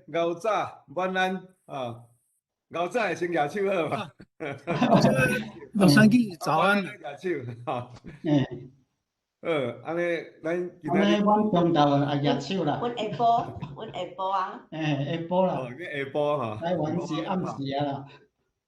牛早晚安啊，牛早会先举手好嘛？啊，这洛杉矶啊，晚早安了。安咧举手哈。诶，好，安尼咱今仔日安尼阮中昼也举手啦。阮下晡啊，诶，下晡哦，啦，你下晡哈，台湾午是暗时安哈。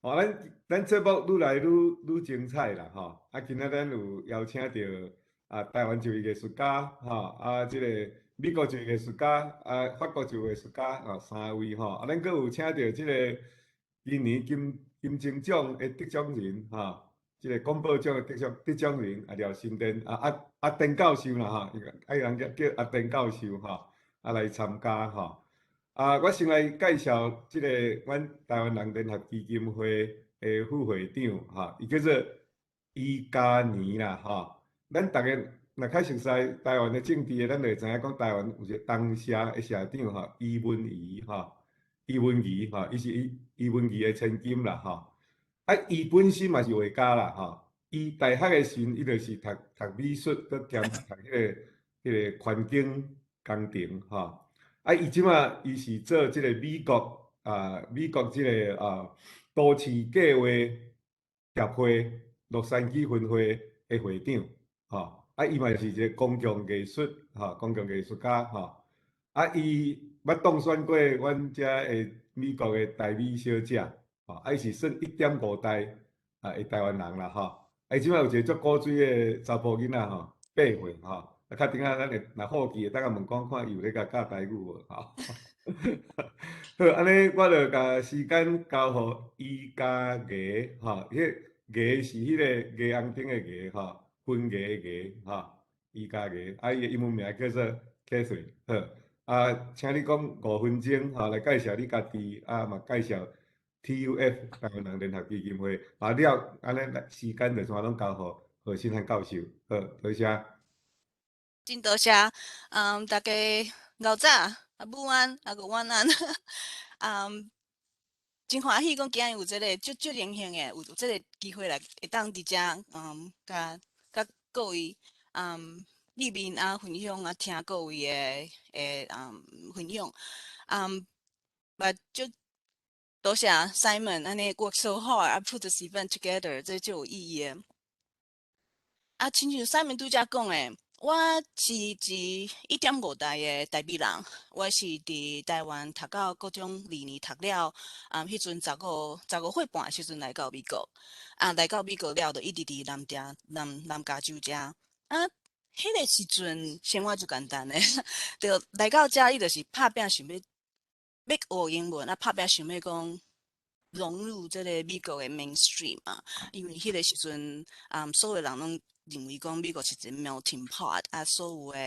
啊啦。哦，咱节目愈来愈精彩啦吼！啊，今仔咱有邀请到台湾一位艺术家吼，即个美国一位艺术家，法国一位艺术家三位吼。咱阁有请到即个今年金钟奖的得奖人即个广播奖的得奖人廖新殿阿丁教授啦爱人叫阿丁教授来参加我先来介绍即个阮台湾人联合基金会的副会长伊叫做伊嘉年啦咱逐个若较熟悉台湾的政治的，咱就会知影讲台湾有一个当社的社长伊文仪伊文仪伊是伊文仪的千金啦伊本身嘛是画家啦伊大学的时阵伊就是读美术，搁兼读迄个环境工程伊即马伊是做即个美国即个都市计划协会洛杉矶分会的会长伊嘛是一个公共艺术公共艺术家伊捌当选过阮遮的美国的台美小姐伊是算1.5代的台湾人啦伊即马有一个足古锥的查甫囡仔8岁较顶仔咱会若好奇的，等下问讲看伊有咧甲教台语无好，安尼我就甲时间交互伊家艺迄艺是迄个艺红顶的艺分艺的艺伊家艺伊的英文名叫做 Catherine。好，请你讲5分钟来介绍你家己嘛介绍 TUF 台湾人联合基金会了，安尼时间就全拢交互何新汉教授。好，多谢。真多谢，大家牛早午安个晚安，真欢喜讲今日有即个足荣幸诶，有即个机会来会当伫遮，甲各位里面分享听各位诶分享，就多谢 Simon 安尼 work so hard I put this event together， 这就有意义诶。亲像 Simon 拄则讲诶。我是一1.5代的台北人，我是伫台湾读到高中2年，读了，迄阵15岁半的时阵来到美国，来到美国了，就一直伫南加州遮，迄个时阵生活就简单诶，就来到遮，伊就是拍拼想要学英文，拍拼想要讲。融入这个美国的 mainstream 因为迄个时阵，所有人拢认为讲美国是一个 melting pot，所有的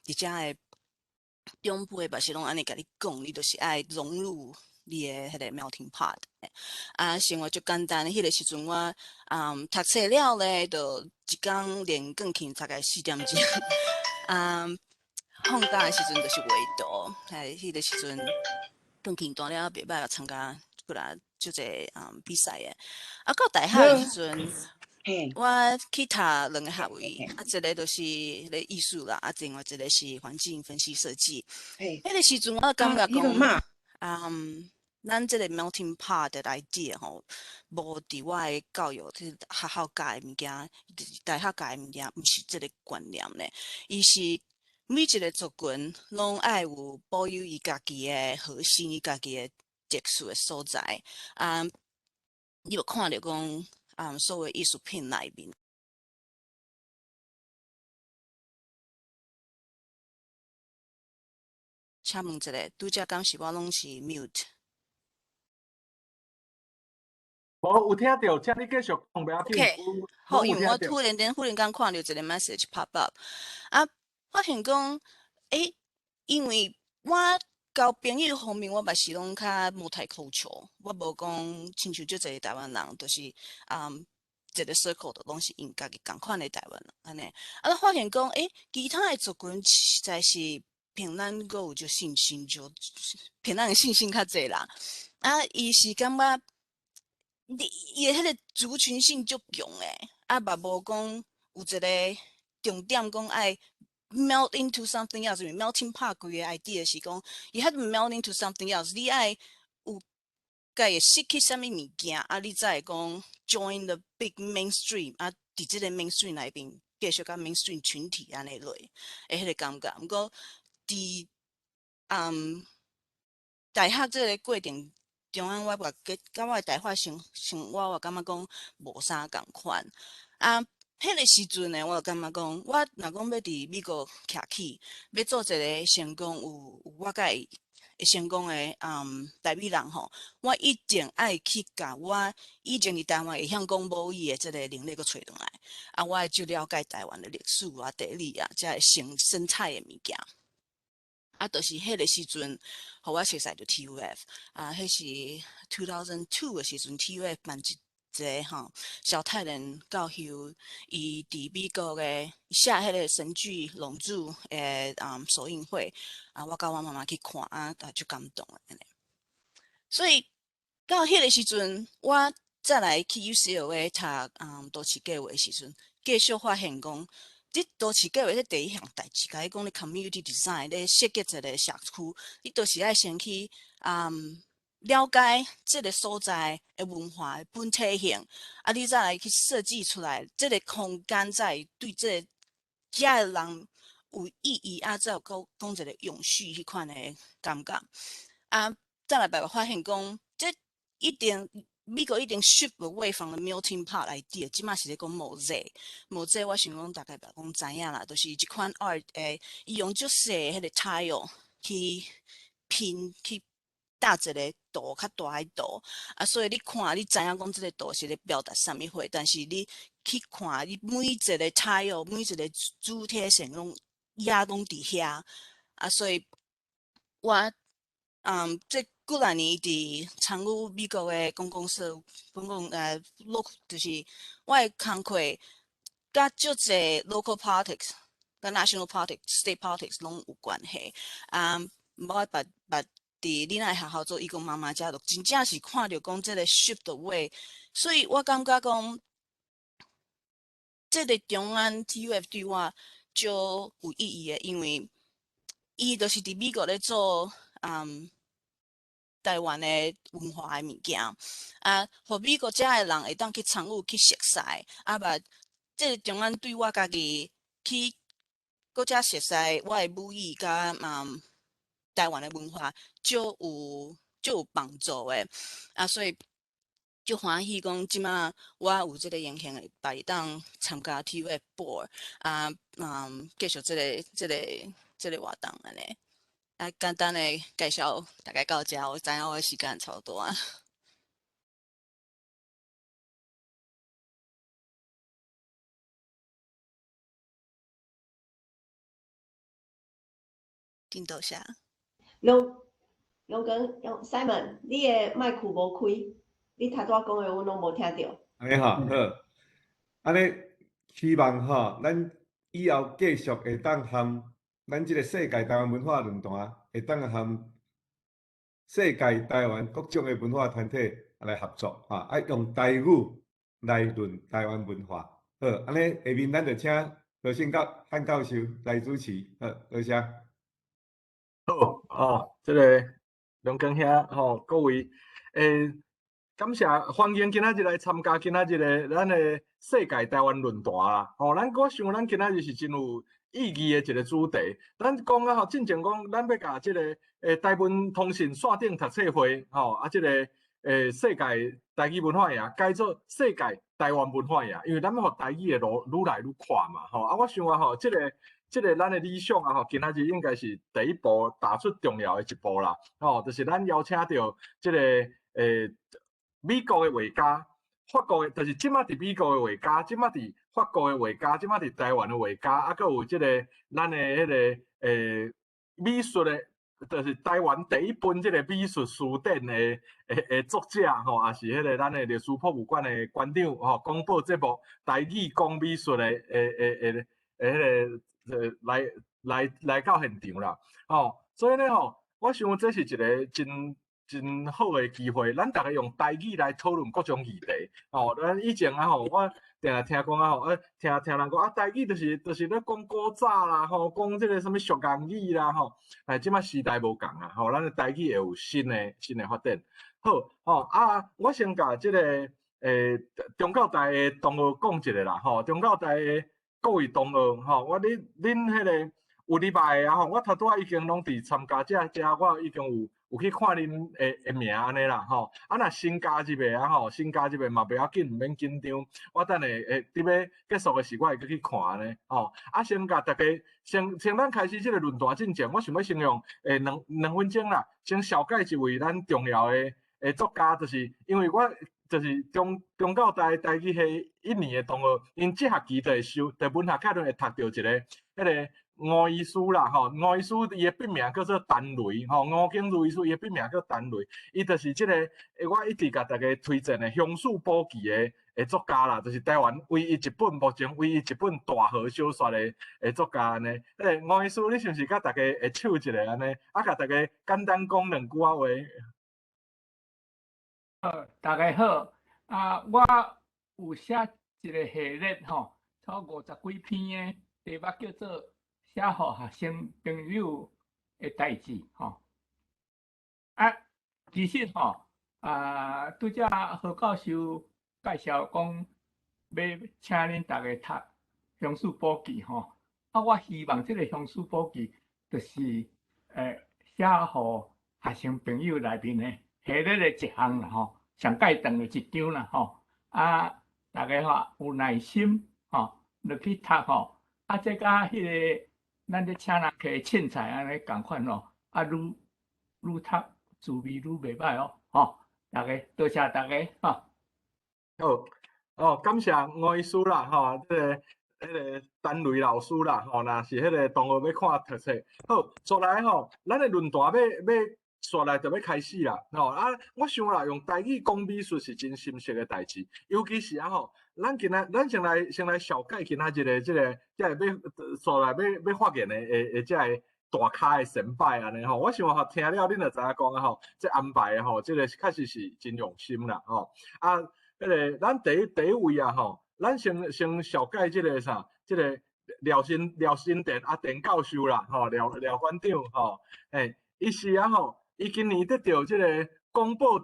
伫遮的长辈嘛是拢安尼甲你讲，你就是爱融入你的迄个 melting pot。生活就简单，迄个时阵我读册了咧，就一工练钢琴大概4点钟，放假的时阵就是画图，迄个时阵钢琴弹了袂歹，参加过来。就这比赛诶，到大学的时阵，我去读2个学位，一个就是咧艺术啦，另外一个是环境分析设计。迄个时阵我感觉讲，咱这个 melting pot 的 idea 吼，无伫我的教育，学校教的物件，大学教的物件，毋是这个观念咧，伊是每一个族群拢爱有保有伊家己的核心，伊家己的。特殊的所在，你有看到讲，所谓艺术品内面，请问一下，拄则敢是我拢是 mute？有听到，请你继续讲，不要紧。好，因为我忽然间看到一个 message pop up，发现讲，因为我。交朋友方面，我嘛是拢较无太口求，我无讲亲像足侪台湾人，就是一个 circle 的拢是因家己共款的台湾人安尼。发现讲，其他的族群实在是凭咱个有就信心，就凭咱的信心较济啦。伊是感觉伊的迄个族群性足强诶，嘛无讲有一个重点讲爱。melt into something else，因为 melting pot 规个 idea 是讲，you have to melt into something else，你爱有家会失去什么物件，啊，你才会讲 join the big mainstream，啊，伫即个 mainstream 内面继续甲 mainstream 群体安尼落，会迄个感觉。毋过伫大学即个过程中央，我甲我大学生活，我感觉讲无啥共款。啊，迄个时阵呢，我就感觉讲，我若讲要伫美国徛起，要做一个成功有我甲会成功的台美人吼，我一定爱去甲我以前伫台湾会晓讲母语的即个能力搁找转来。啊，我就了解台湾的历史啊、地理啊，才会生产的物件。啊，就是迄个时阵，互我熟悉着 TUF 啊，迄是2002的时阵 ，TUF 办一个吼小太人教休，伊伫美国的写迄个神剧《龙珠》的首映会啊，我甲我妈妈去看啊，就感动了安尼。所以到迄个时阵，我再来去 UCLA 读都市计划的时阵，继续发现讲。即都市计划这第一项代志，甲伊讲咧 community design 咧设计一个社区，你都是爱先去了解即个所在的文化的本体性，啊，你再来去设计出来，即个空间才会对即个遮的人有意义，啊，才有讲一个永续迄款的感觉。啊，再来发现讲，这一定。美国一定 shift away from the melting pot idea， 即马是咧讲无这我想讲大概讲知影啦，就是一款 art 伊用足细迄个 tile 去拼去搭一个图较大的图啊，所以你看你知影讲即个图是咧表达啥物货，但是你去看你每一个 tile 每一个主体线拢压拢伫遐啊，所以我这过来年伫参与美国的公共就是我的工课，甲足侪 local politics、甲 national politics、state politics 拢有关系。我捌伫恁爱学校做义工妈妈遮，就真正是看着讲即个 shift away， 所以我感觉讲，即个中央 TUF 对我就有意义的，因为伊就是伫美国咧做台湾的文化的物件，啊，互美国遮的人会当去参与去熟悉，啊，即个中央对我家己去搁遮熟悉我的母语甲台湾的文化，就有帮助的，啊，所以就欢喜讲即马我有即个荣幸会当参加 TUF board， 继续即个活动安尼。啊，简单的介绍大概到这，我知影我的时间差不多啊。顶多下。龙讲 Simon， 你的麦克无开，你头拄仔讲的阮拢无听到。安尼吼，好，安尼希望吼，咱以后继续会当含咱即个世界台湾文化论坛，会当含世界台湾各种的文化团体来合作啊，用台语来论台湾文化。好，安尼下面咱就请何信汉教授来主持。好，多谢。好哦，这个龙江兄吼，各位感谢欢迎今仔日来参加今仔日的咱的世界台湾论坛啦。吼，我想咱今仔日是真有意义的一个主题。咱讲啊吼，进前讲咱要甲这个台湾通讯线顶读册会吼啊，这个世界台语文化营改做世界台湾文化营，因为咱要互台语的路愈来愈宽嘛吼啊，我想啊吼，这个咱的理想啊吼，今仔日应该是第一步踏出重要的一步啦。吼，就是咱邀请到这个美国的画家、法国的，就是即马伫美国的画家，即马伫法国的画家，即马伫台湾的画家，啊，佮有即个咱的迄个美术的，就是台湾第一本即个美术词典的作者吼，也是迄个咱的历史博物馆的馆长吼，公布节目台语讲美术的迄个来到现场啦，吼，所以呢吼，我想这是一个真真好的机会，咱大家用台语来讨论各种议题。哦，咱以前啊吼，我定听讲啊吼，听人讲啊，台语就是咧讲古早啦，吼，讲即个什物俗谚语啦，吼，哎，即摆时代无共啊，吼，咱的台语会有新的发展。好，吼啊，我先甲即个中教大的同学讲一个啦，吼，中教大的各位同学，吼，恁迄个有礼拜啊吼，我头拄仔已经拢伫参加遮，我已经有去看恁的名安尼啦，吼。啊，若新加入的啊吼，新加入的嘛袂要紧，毋免紧张。我等下伫要结束的时，我会去看安尼，吼。啊，先甲大家先咱开始即个论坛进前，我想要先用两分钟啦，先小解一位咱重要的作家，就是因为我就是中教台语系1年的同学，因即学期就会修，在文学课中会读到一个迄个。吴医师啦，吼，吴医师伊的笔名叫做陈雷，吼，吴景如医师伊的笔名叫陈雷，伊就是即个，我一直甲大家推荐的乡树补给的作家啦，就是台湾唯一一本目前唯一一本大河小说的作家安尼。吴医师，你是毋是甲大家会唱一个安尼？啊，甲大家简单讲两句话。大家好，我有写一个系列吼，超50几篇的题目叫做。写互学生朋友的代志吼，其实吼拄则何教授介绍讲要请恁大家读乡树补给吼，我希望这个乡树补给就是写互学生朋友内面的系列的一项啦吼，上介长的一张啦吼，大家吼有耐心吼，落去读吼，这甲迄个。咱咧请人客凊彩安尼共款咯，愈读滋味愈袂歹哦，吼，大家多谢大家吼。好，感谢吴医师啦，吼，迄个陈雷老师啦，吼，若是迄个同学要看特册，好，再来吼，咱的论坛要煞来就要开始啦，吼我想啦，用台语讲美术是真心实的代志，尤其是吼。咱先来小解今仔日的即个要煞来要发言的即个大咖的神拜安尼吼，我想听了恁就知影讲吼，即安排吼，即个确实是真用心啦吼。迄个咱第一位啊吼，咱先小解即个啥，即个廖新田田教授啦吼，廖馆长吼，伊是啊吼，伊今年得到即个。广播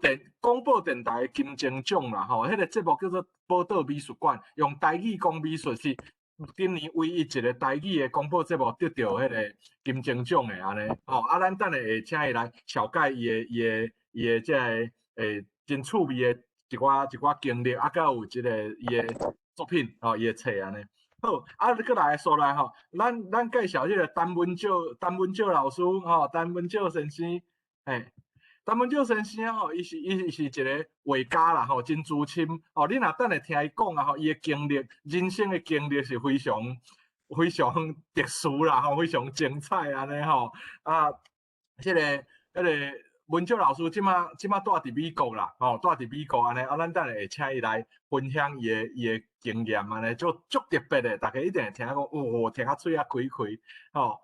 电台金钟奖啦，吼，迄个节目叫做《宝岛美术馆》，用台语讲美术是今年唯一一个台语的广播节目得到迄个金钟奖的安尼，吼，咱等下会请伊来小解伊的即个真趣味的一寡经历，甲有即个伊的作品，吼，伊的册安尼。好，搁来说来吼，咱介绍迄个陈文照老师，吼，陈文照先生，陈文照先生吼，伊是一个画家啦，吼，真资深。哦，你若等下听伊讲啊，吼，伊的经历，人生的经历是非常特殊啦，吼，非常精彩安尼吼。迄个文照老师即马住伫美国啦，吼，住伫美国安尼。咱等下会请伊来分享伊的经验安尼，足特别的，大家一定会听讲，听甲嘴开开，吼。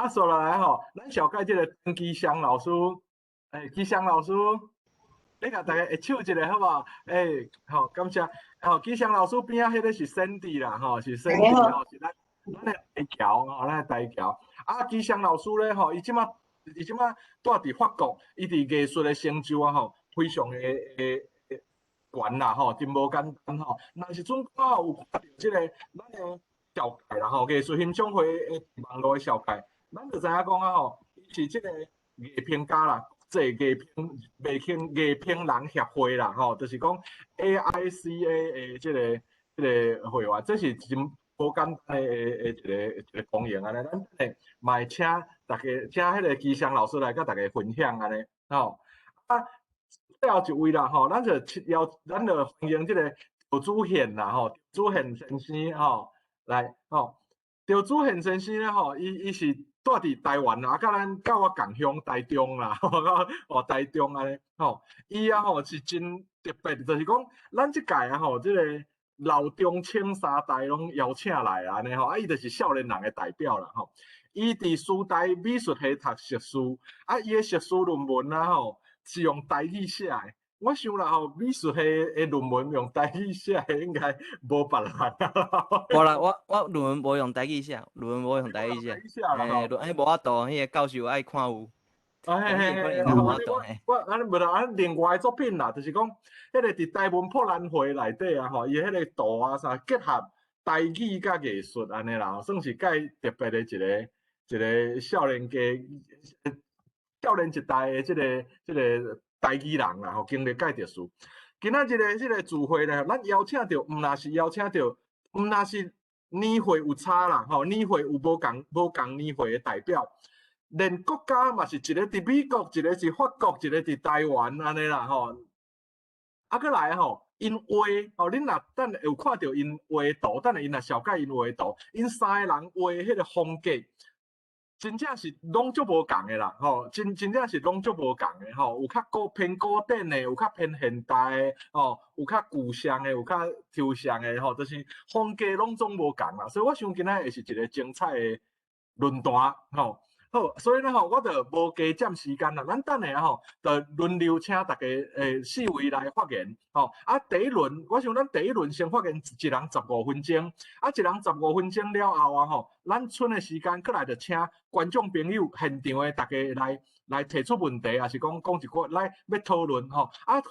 说来吼，咱小解即个陈基祥老师。基祥老师，你甲大家会唱一个好无？好，感谢。基祥老师边仔迄个是 Sandy 啦，吼，是 Sandy 吼，是咱的台桥，吼，咱的台桥。基祥老师咧，吼，伊即马住伫法国，伊伫艺术的成就啊，吼，非常的悬啦，吼，真无简单吼。若是阵有看到即个咱的小界啦，吼，艺术欣赏会网络的小界，咱就知影讲啊，吼，伊是即个艺评家啦。这艺评人协会啦，吼，就是讲 AICA 的即个会员，这是真无简单的一个公营安尼。咱嘛会请大家请迄个基祥老师来甲大家分享安尼，吼。最后一位啦，吼，咱就欢迎即个赵祖宪啦，吼，赵祖宪先生，吼，来，吼，赵祖宪先生咧，吼，伊是。住伫台湾啦，甲我共乡台中啦，台中安尼，吼，伊吼是真特别，就是讲咱即届吼，即个老中青三代拢邀请来安尼吼，伊就是少年人的代表啦，吼。伊伫师大美术系读硕士，啊，伊诶硕士论文啊吼是用台语写诶。我想啦吼，美术系诶论文用台语写诶，应该无别人啊。无啦，我论文无用台语写，论文无用台语写。啦迄无法度，迄个教授爱看有。嘿嘿嘿，我安尼无啦，安另外作品啦，就是讲，迄个伫台文博览会内底啊吼，伊迄个图啊啥结合台语甲艺术安尼啦，算是介特别的一个少年家一代的即个台语人啦，吼，经历介特殊。今仔日即个聚会咧，咱邀请到，毋若是邀请到，毋若是年会有差啦，吼，年会有无共年会的代表。连国家嘛是一个伫美国，一个是法国，一个伫台湾安尼啦吼。啊，搁来吼，因画哦，恁若等有看到因画图，等下因若小解因画图，因三个人画迄个风格，真正是拢足无共的啦吼，真正是拢足无共的吼，有较偏古典的，有较偏现代的吼，有较具象的，有较抽象的吼，就是风格拢总无共啦，所以我想今仔会是一个精彩的论坛吼。好，所以呢吼，我就无加占时间啦。咱等下吼，就轮流请大家4位来发言。吼，啊，第一轮，我想咱第一轮先发言一人15分钟，啊，一人15分钟了后啊吼，咱剩的时间过来就请观众朋友现场的大家来提出问题，也是讲一个来要讨论吼。啊，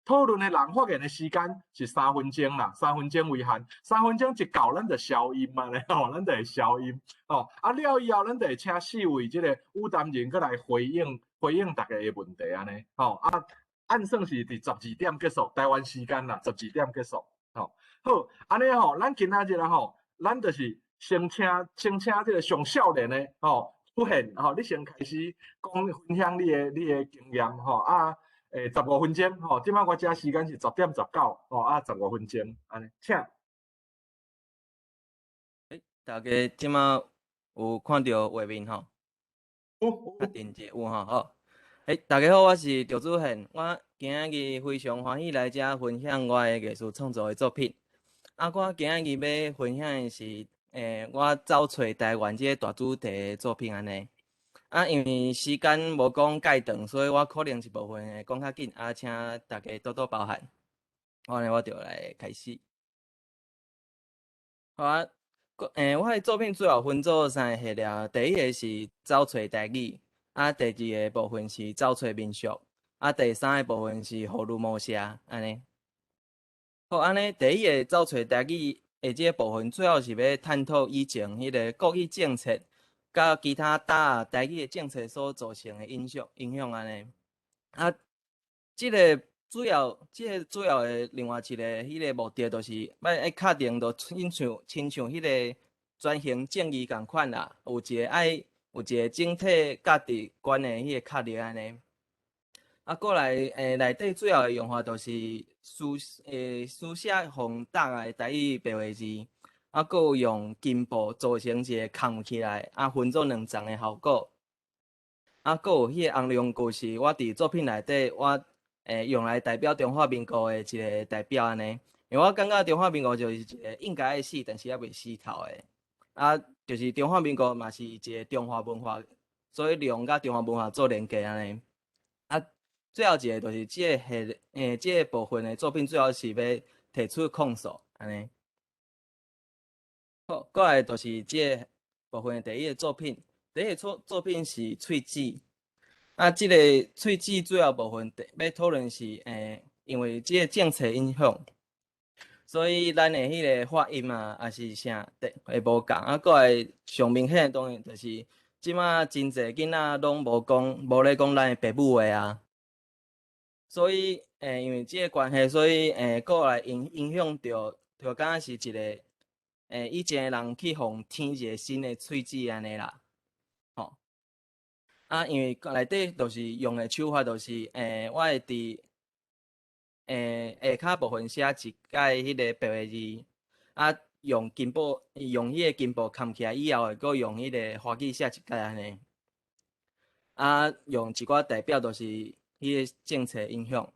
讨论的人发言的时间是3分钟啦，3分钟为限，3分钟一到，咱就消音嘛咧吼，咱就会消音吼。啊了以后，咱就会请4位即个有担人过来回应大家的问题安尼吼。啊，按算是伫12点结束，台湾时间啦，12点结束吼。好，安尼吼，咱今仔日啦吼，咱就是先请即个上少年的吼出现吼，你先开始讲分享你的经验吼啊。15分钟吼，即摆我遮时间是10点19吼，啊15分钟安尼，请。大家即摆有看到画面吼？有电视有吼，好。大家好，我是赵子宪，我今仔日非常欢喜来遮分享我的艺术创作的作品。啊，我今仔日要分享的是我找找台湾即个大主题的作品安尼。啊，因为时间无讲介长，所以我可能一部分会讲较紧，啊，请大家多多包涵。我就来开始。好啊，我的作品主要分做3个系列，第一个是找找台语，啊，第2个部分是找找民俗，啊，第3个部分是葫芦魔社安尼。好，安尼第一个找找台语的即个部分，主要是要探讨以前迄个国语政策。甲其他台语的政策所造成的影响安尼，啊，即个主要的另外一个迄个目的，就是要确定着亲像迄个转型正义共款啦，有一个整体价值观的迄个确立安尼。啊，过来内底主要的用法，就是书写宏大的台语白话字。啊，佮有用金布做成一个扛起来，啊，分做2层的效果。啊，佮有迄个红龙故事，我伫作品内底，我用来代表中华民国的一个代表安尼。因为我感觉中华民国就是一个应该爱死，但是还未死透的。啊，就是中华民国嘛是一个中华文化，所以利用甲中华文化做连接安尼。啊，最后一个就是即个部分的作品，主要是要提出控诉安尼。好，过来就是即个部分的第一个作品。第一个作品是喙齿。啊，即个喙齿主要部分要讨论是因为即个政策影响，所以咱的迄个发音啊，也是啥会无共。啊，过来上明显当然就是即马真侪囡仔拢无咧讲咱的爸母话啊，所以因为即个关系，所以过来影响着，就敢若是一个。以前的人去互添一个新的喙齿安尼啦，吼。啊，因为内底就是用的手法，就是我会伫下骹部分写一解迄个白话字，啊，用迄个金箔嵌起来以后，佮用迄个花语写一解安尼。啊，用一寡代表就是迄个政策影响。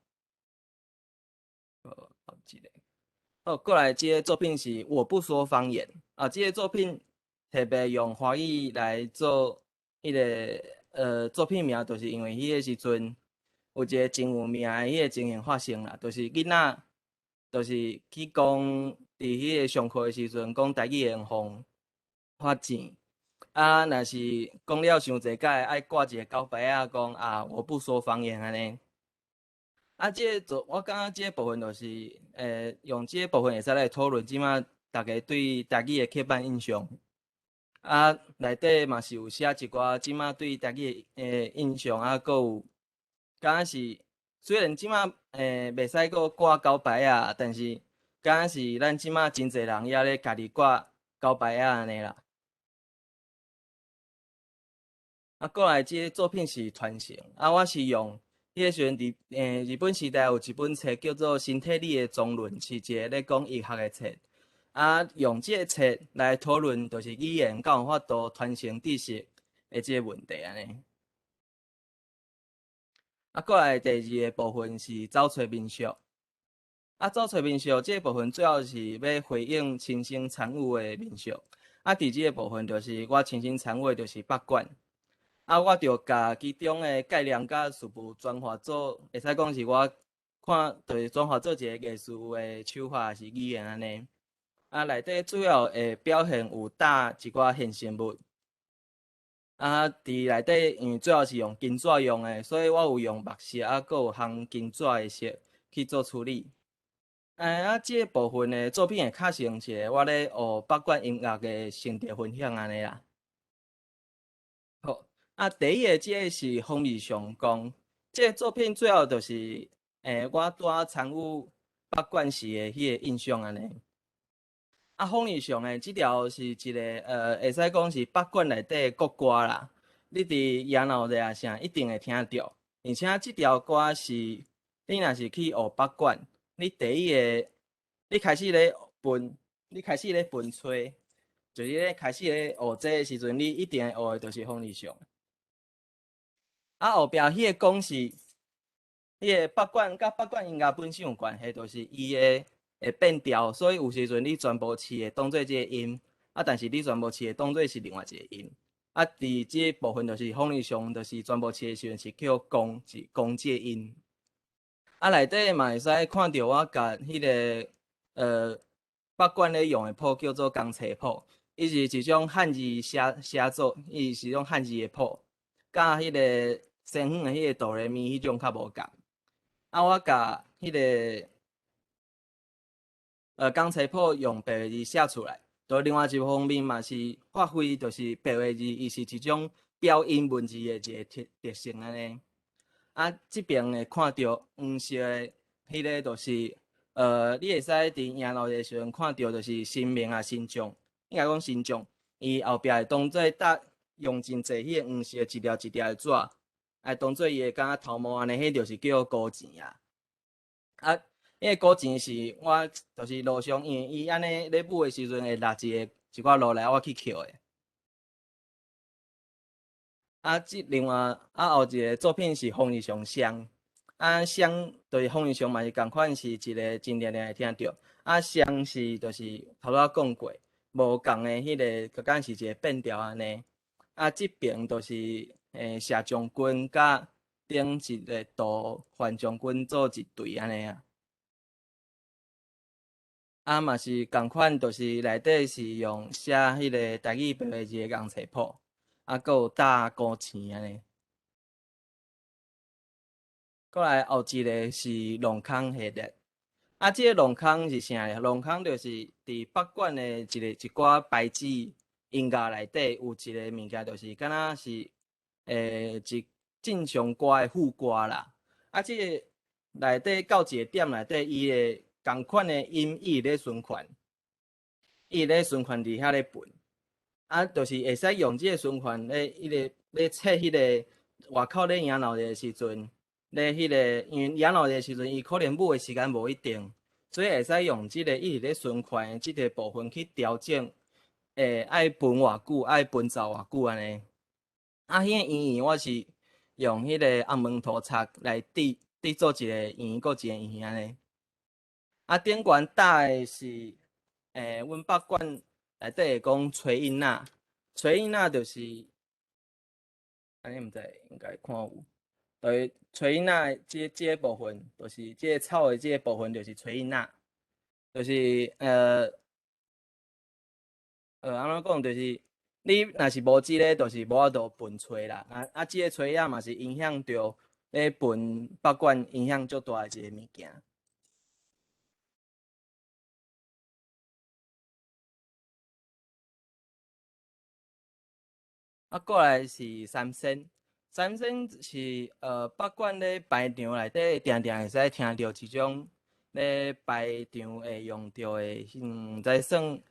好，一个。好，过来，这个作品是我不说方言啊。这个作品特别用华语来做迄个作品名，就是因为迄个时阵有一个真有名的迄个情形发生啦，就是囡仔就是去讲伫迄个上课的时阵讲台语会互罚钱，啊，若是讲了伤济届，爱挂一个高牌仔讲啊，我不说方言安尼。啊，我感觉即个部分就是用即个部分会使来讨论即马大家对台语的刻板印象。啊，内底嘛是有写一寡即马对台语的印象，啊，搁有敢若是虽然即马袂使搁挂高牌啊，但是敢若是咱即马真侪人也咧家己挂高牌啊安尼啦。啊，过来即个作品是传承，啊，我是用迄个时阵伫日本时代有一本册叫做《身体理的总论》，是一个咧讲医学的册。啊，用即个册来讨论，就是语言敢有法度传承知识的即个问题安尼。啊，过来第二个部分是走找民俗。啊，走找民俗即个部分主要是要回应亲身参与的民俗。啊，伫即个部分就是我亲身参与就是北管。啊，我着甲其中的概念甲事务转化做，会使讲是我看就是转化做一个艺术的手法是语言安尼。啊，内底主要会表现有搭一寡现实物。啊，伫内底因为主要是用金纸用的，所以我有用墨色啊，搁有含金纸的色去做处理。啊，即个部分的作品会较像一个我咧学北管音乐的心得分享安尼啦。好，啊，第一个即个是方义上讲，即个作品主要就是我拄参与北管时的迄个印象安尼。啊，方义上的即条是一个会使讲是北管内底国歌啦。你伫野闹热啊啥一定会听到，而且即条歌是你若是去学北管，你第一个你开始咧分吹，就是咧开始咧学这个时阵，你一定会学的就是方义上。啊，后壁迄个讲是迄个北管甲北管音乐本身有关系，就是伊会变调，所以有时阵你全部试会当做即个音，啊，但是你全部试会当做是另外一个音。啊，伫即部分就是方义上，就是全部试的时阵是叫讲即个音。啊，内底嘛会使看到我甲迄个北管咧用的谱叫做钢册谱，伊是一种汉字写作，伊是种汉字的谱，甲迄个先远的迄个哆来咪迄种较无共。啊，我甲迄个钢册谱用白话字写出来，就另外一方面嘛是发挥，就是白话字伊是一种标音文字的一个特性安尼。啊，即边会看到黄色的迄个，就是你会使伫野路的时阵看到，就是新明啊新将，应该讲新将，伊后壁会当做用真济迄个黄色一条一条的纸，啊当做伊的敢若头毛安尼，迄就是叫古钱啊。啊，迄个古钱是我就是路上，因为伊安尼咧舞的时阵会落一寡落来，我去捡的。啊，另外后一个作品是方义上香，啊香就是方义上嘛是共款是一个真定会听到，啊香是就是头拄讲过，无共的迄个敢是一个变调安尼，啊即边就是谢将军甲顶一个杜范将军做一对安尼啊，啊嘛是共款，就是内底是用写迄个台语白话字的钢册谱。啊，搁有搭古钱安尼。过来后一个是龙坑系列。啊，即个龙坑是啥咧？龙坑就是伫北管的一寡牌子音乐内底有一个物件，就是敢若是一正常歌的副歌啦。啊，即个内底到一个点内底，伊的共款的音伊咧循环，伊咧循环伫遐咧分。啊，就是会使用即个循环咧，咧测迄个外口咧野闹热的时阵，咧迄个因为野闹热的时阵，伊可能舞的时间无一定，所以会使用即个一直咧循环的即个部分去调整，爱分偌久，爱分走偌久安尼。啊，迄个圆我是用迄个红门涂漆来制作一个圆，搁一个圆安尼。啊，顶悬搭的是阮北管。内底会讲吹音仔，吹音仔就是安尼毋知应该看有，就是吹音仔即个部分，就是即个草的即个部分就是吹音仔，就是安怎讲就是你若是无即个，就是无法度分吹啦。即个吹啊嘛是影响着咧分北管影响足大的一个物件。过来是三声，三声是北管咧排场内底定定会使听到一种咧排场会用到的，毋知算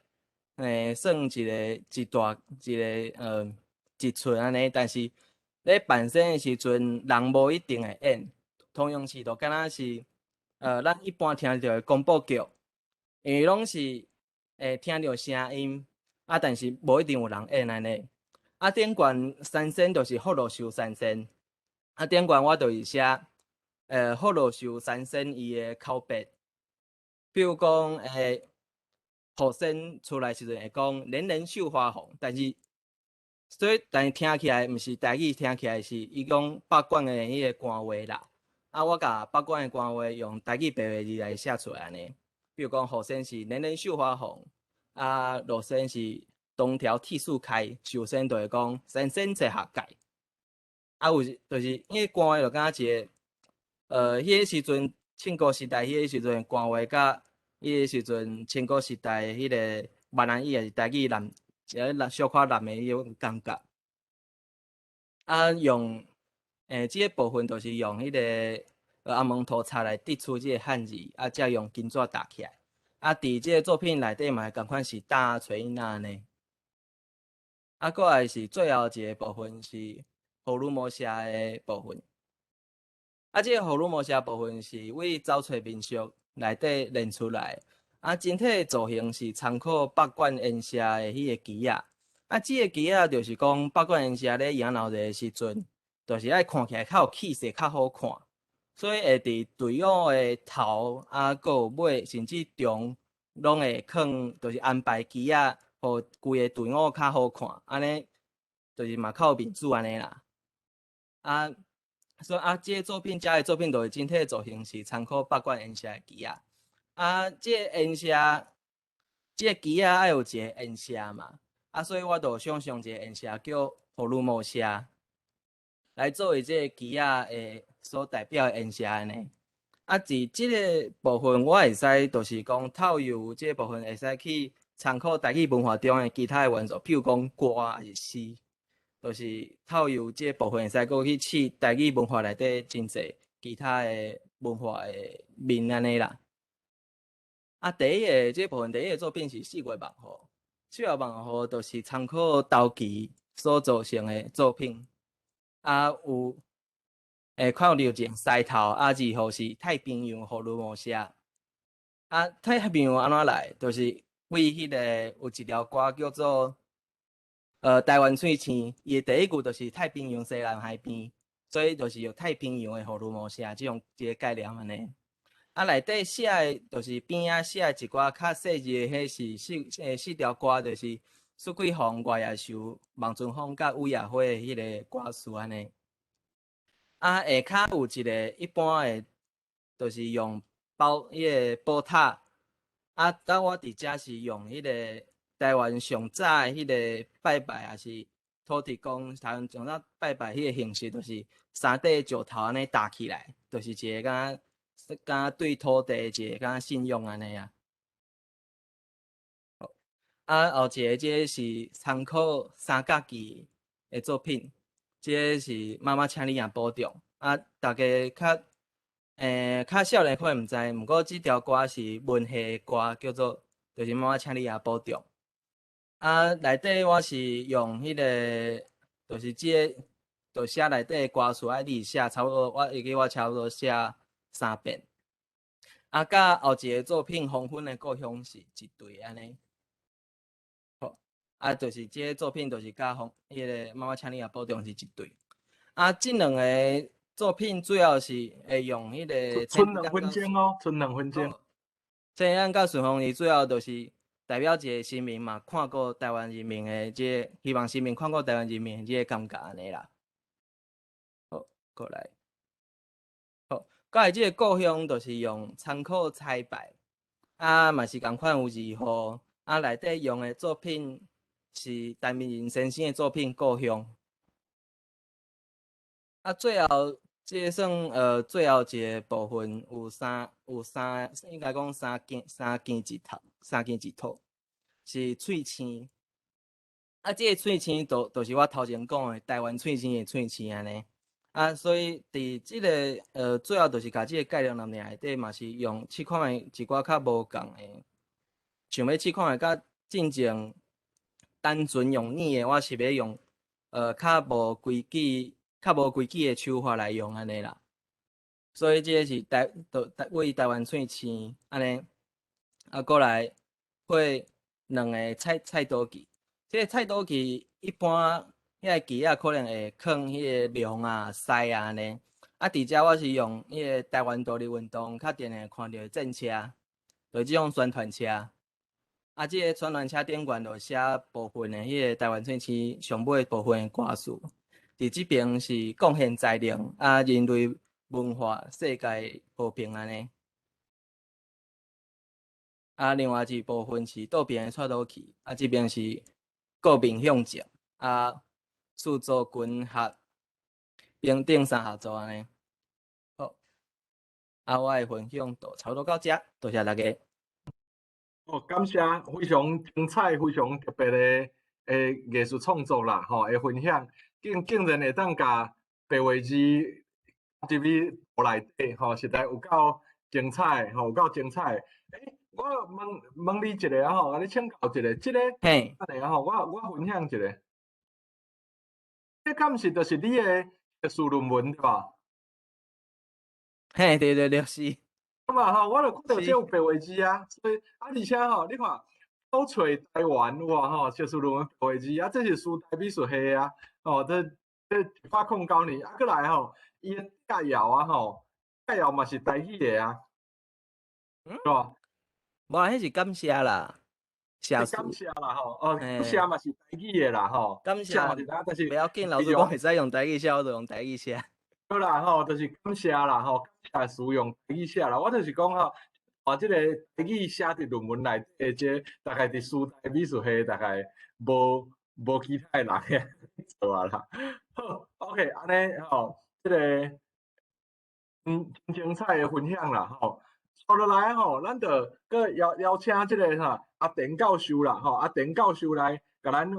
算一大一寸安尼，但是咧办声的时阵，人无一定会演，通用是就敢若是咱一般听到的广播剧，因为拢是会听到声音，但是无一定有人演安尼。顶悬三声就是福禄寿三声，顶悬我就是写福禄寿三声伊的口别，比如讲福生出来时阵会讲人人绣花红，但是听起来毋是台语，听起来是伊讲北管的迄个官话啦。我甲北管的官话用台语白话字来写出来安尼，比如讲福生是人人绣花红，禄生是东条剃树开，寿生就会讲三生在下界。有就是因为官话就敢若一个迄个时阵庆国时代，迄个时阵官话甲迄个时阵清国时代迄个闽南语也是台语南小可南的迄种感觉。用即个部分就是用迄个阿蒙头插来滴出即个汉字，才用金纸打起来。伫即个作品内底嘛，共款是打吹音安尼。过来是最后一个部分是荷鲁摩社的部分。即个荷鲁摩社部分是为走找民俗内底练出来。整体造型是参考北管烟社的迄个旗仔。即个旗仔就是讲北管烟社咧迎闹热的时阵，就是爱看起来较有气势、较好看。所以会伫队伍的头佮有尾，甚至中，拢会放，就是安排旗仔，互规个队伍较好看。安尼就是嘛较有面子安尼啦。所以即个作品，遮个作品就是整体造型是参考北管烟社的旗仔。即个烟社，即个旗仔爱有一个烟社嘛，所以我就想象一个烟社叫荷鲁摩社，来作为即个旗仔的所代表的烟社安尼。伫即个部分，我会使就是讲透由即个部分会使去参考台语文化中的其他的元素，譬如讲歌还是诗，就是透由即个部分会使过去试台语文化内底真侪其他的文化的面安尼啦。第一个即部分，第一个作品是4月万号。4月万号就是参考陶器所造成的作品。有看到一个狮头，2号是太平洋荷鲁摩社。太平洋安怎来？就是为迄个有一条歌叫做台湾水星，伊的第一句就是太平洋西南海边，所以就是有太平洋的荷鲁摩社这种一个概念安尼。内底写的，就是边仔写一寡较细致的，迄是4条歌，就是苏桂红、外野树、望春风甲乌野花的迄个歌词安尼。下骹有一个一般的，就是用迄个宝塔。但我伫遮是用迄个台湾上早的迄个拜拜，也是土地公台湾上早拜拜迄个形式，就是三块石头安尼搭起来，就是一个敢对土地一个敢信用安尼啊。后一个即是参考三角旗的作品，即是妈妈请你也保重。大家较少年可能毋知，毋过即条歌是文学歌，叫做就是妈妈请你也保重。内底我是用迄个，就是即个，就写内底的歌词爱字写差不多，我会记我差不多写3遍。甲后一个作品《黄昏的故乡》是一对安尼。好，就是即个作品就是甲迄个妈妈请你也保重是一对。即两个作品主要是会用迄个剩2分钟哦，剩2分钟。这样甲顺风，伊主要就是代表一个新民嘛，看过台湾人民的即个，希望新民看过台湾人民的即个感觉安尼啦。好，过来。好，甲来即个故乡就是用参考彩排，嘛是共款有字号，内底用的作品是陈明仁先生的作品《故乡》。最后即个算最后一个部分有三，应该讲三件一套，是喙青。即个喙青就是我头前讲的台湾喙青的喙青安尼。所以伫即个最后就是甲即个概念内底嘛是用试看的一寡较无共的，想要试看的甲进前单纯用拟的，我是要用较无规矩的手法来用安尼啦。所以即个是为台湾喙青安尼，过来配两个菜刀具。即个菜刀具一般。迄个机可能会放迄个量塞安尼。伫遮我是用迄个台湾独立运动较定会看到的战车，就即种宣传车。即个宣传车顶悬就写部分的迄个台湾喙青上尾部分的歌词。伫即边是贡献才能人类文化世界和平安尼。另外一部分是倒边的带倒去，即边是国民向前四座军校平顶三下座安尼。好，我的分享就差不多到这，多谢大家。感谢非常精彩、非常特别的艺术创作啦，的分享，竟然会当甲白话字入去图内底，实在有够精彩，有够精彩。我问你一个甲你请教一个，即个嘿，我分享一个。这敢是就是你的学术论文对吧？嘿，对，是。咁我就看到这有白话字所以而且你看找找台湾哇学术论文白话字这是苏台美术系这109年过来伊的摘要摘要嘛是台语的是吧？无，迄是感谢啦。感谢啦感谢嘛是台语的啦感谢嘛是但是不要紧，老师讲会使用台语写，我就用台语写。好啦就是感谢啦感谢使用台语写啦。我就是讲把这个台语写伫论文内底，这大概伫苏台美术系大概无其他人做啦。好 ，OK， 安尼这个精彩的分享啦接落来咱就搁邀请这个阿田教授啦阿田教授来甲咱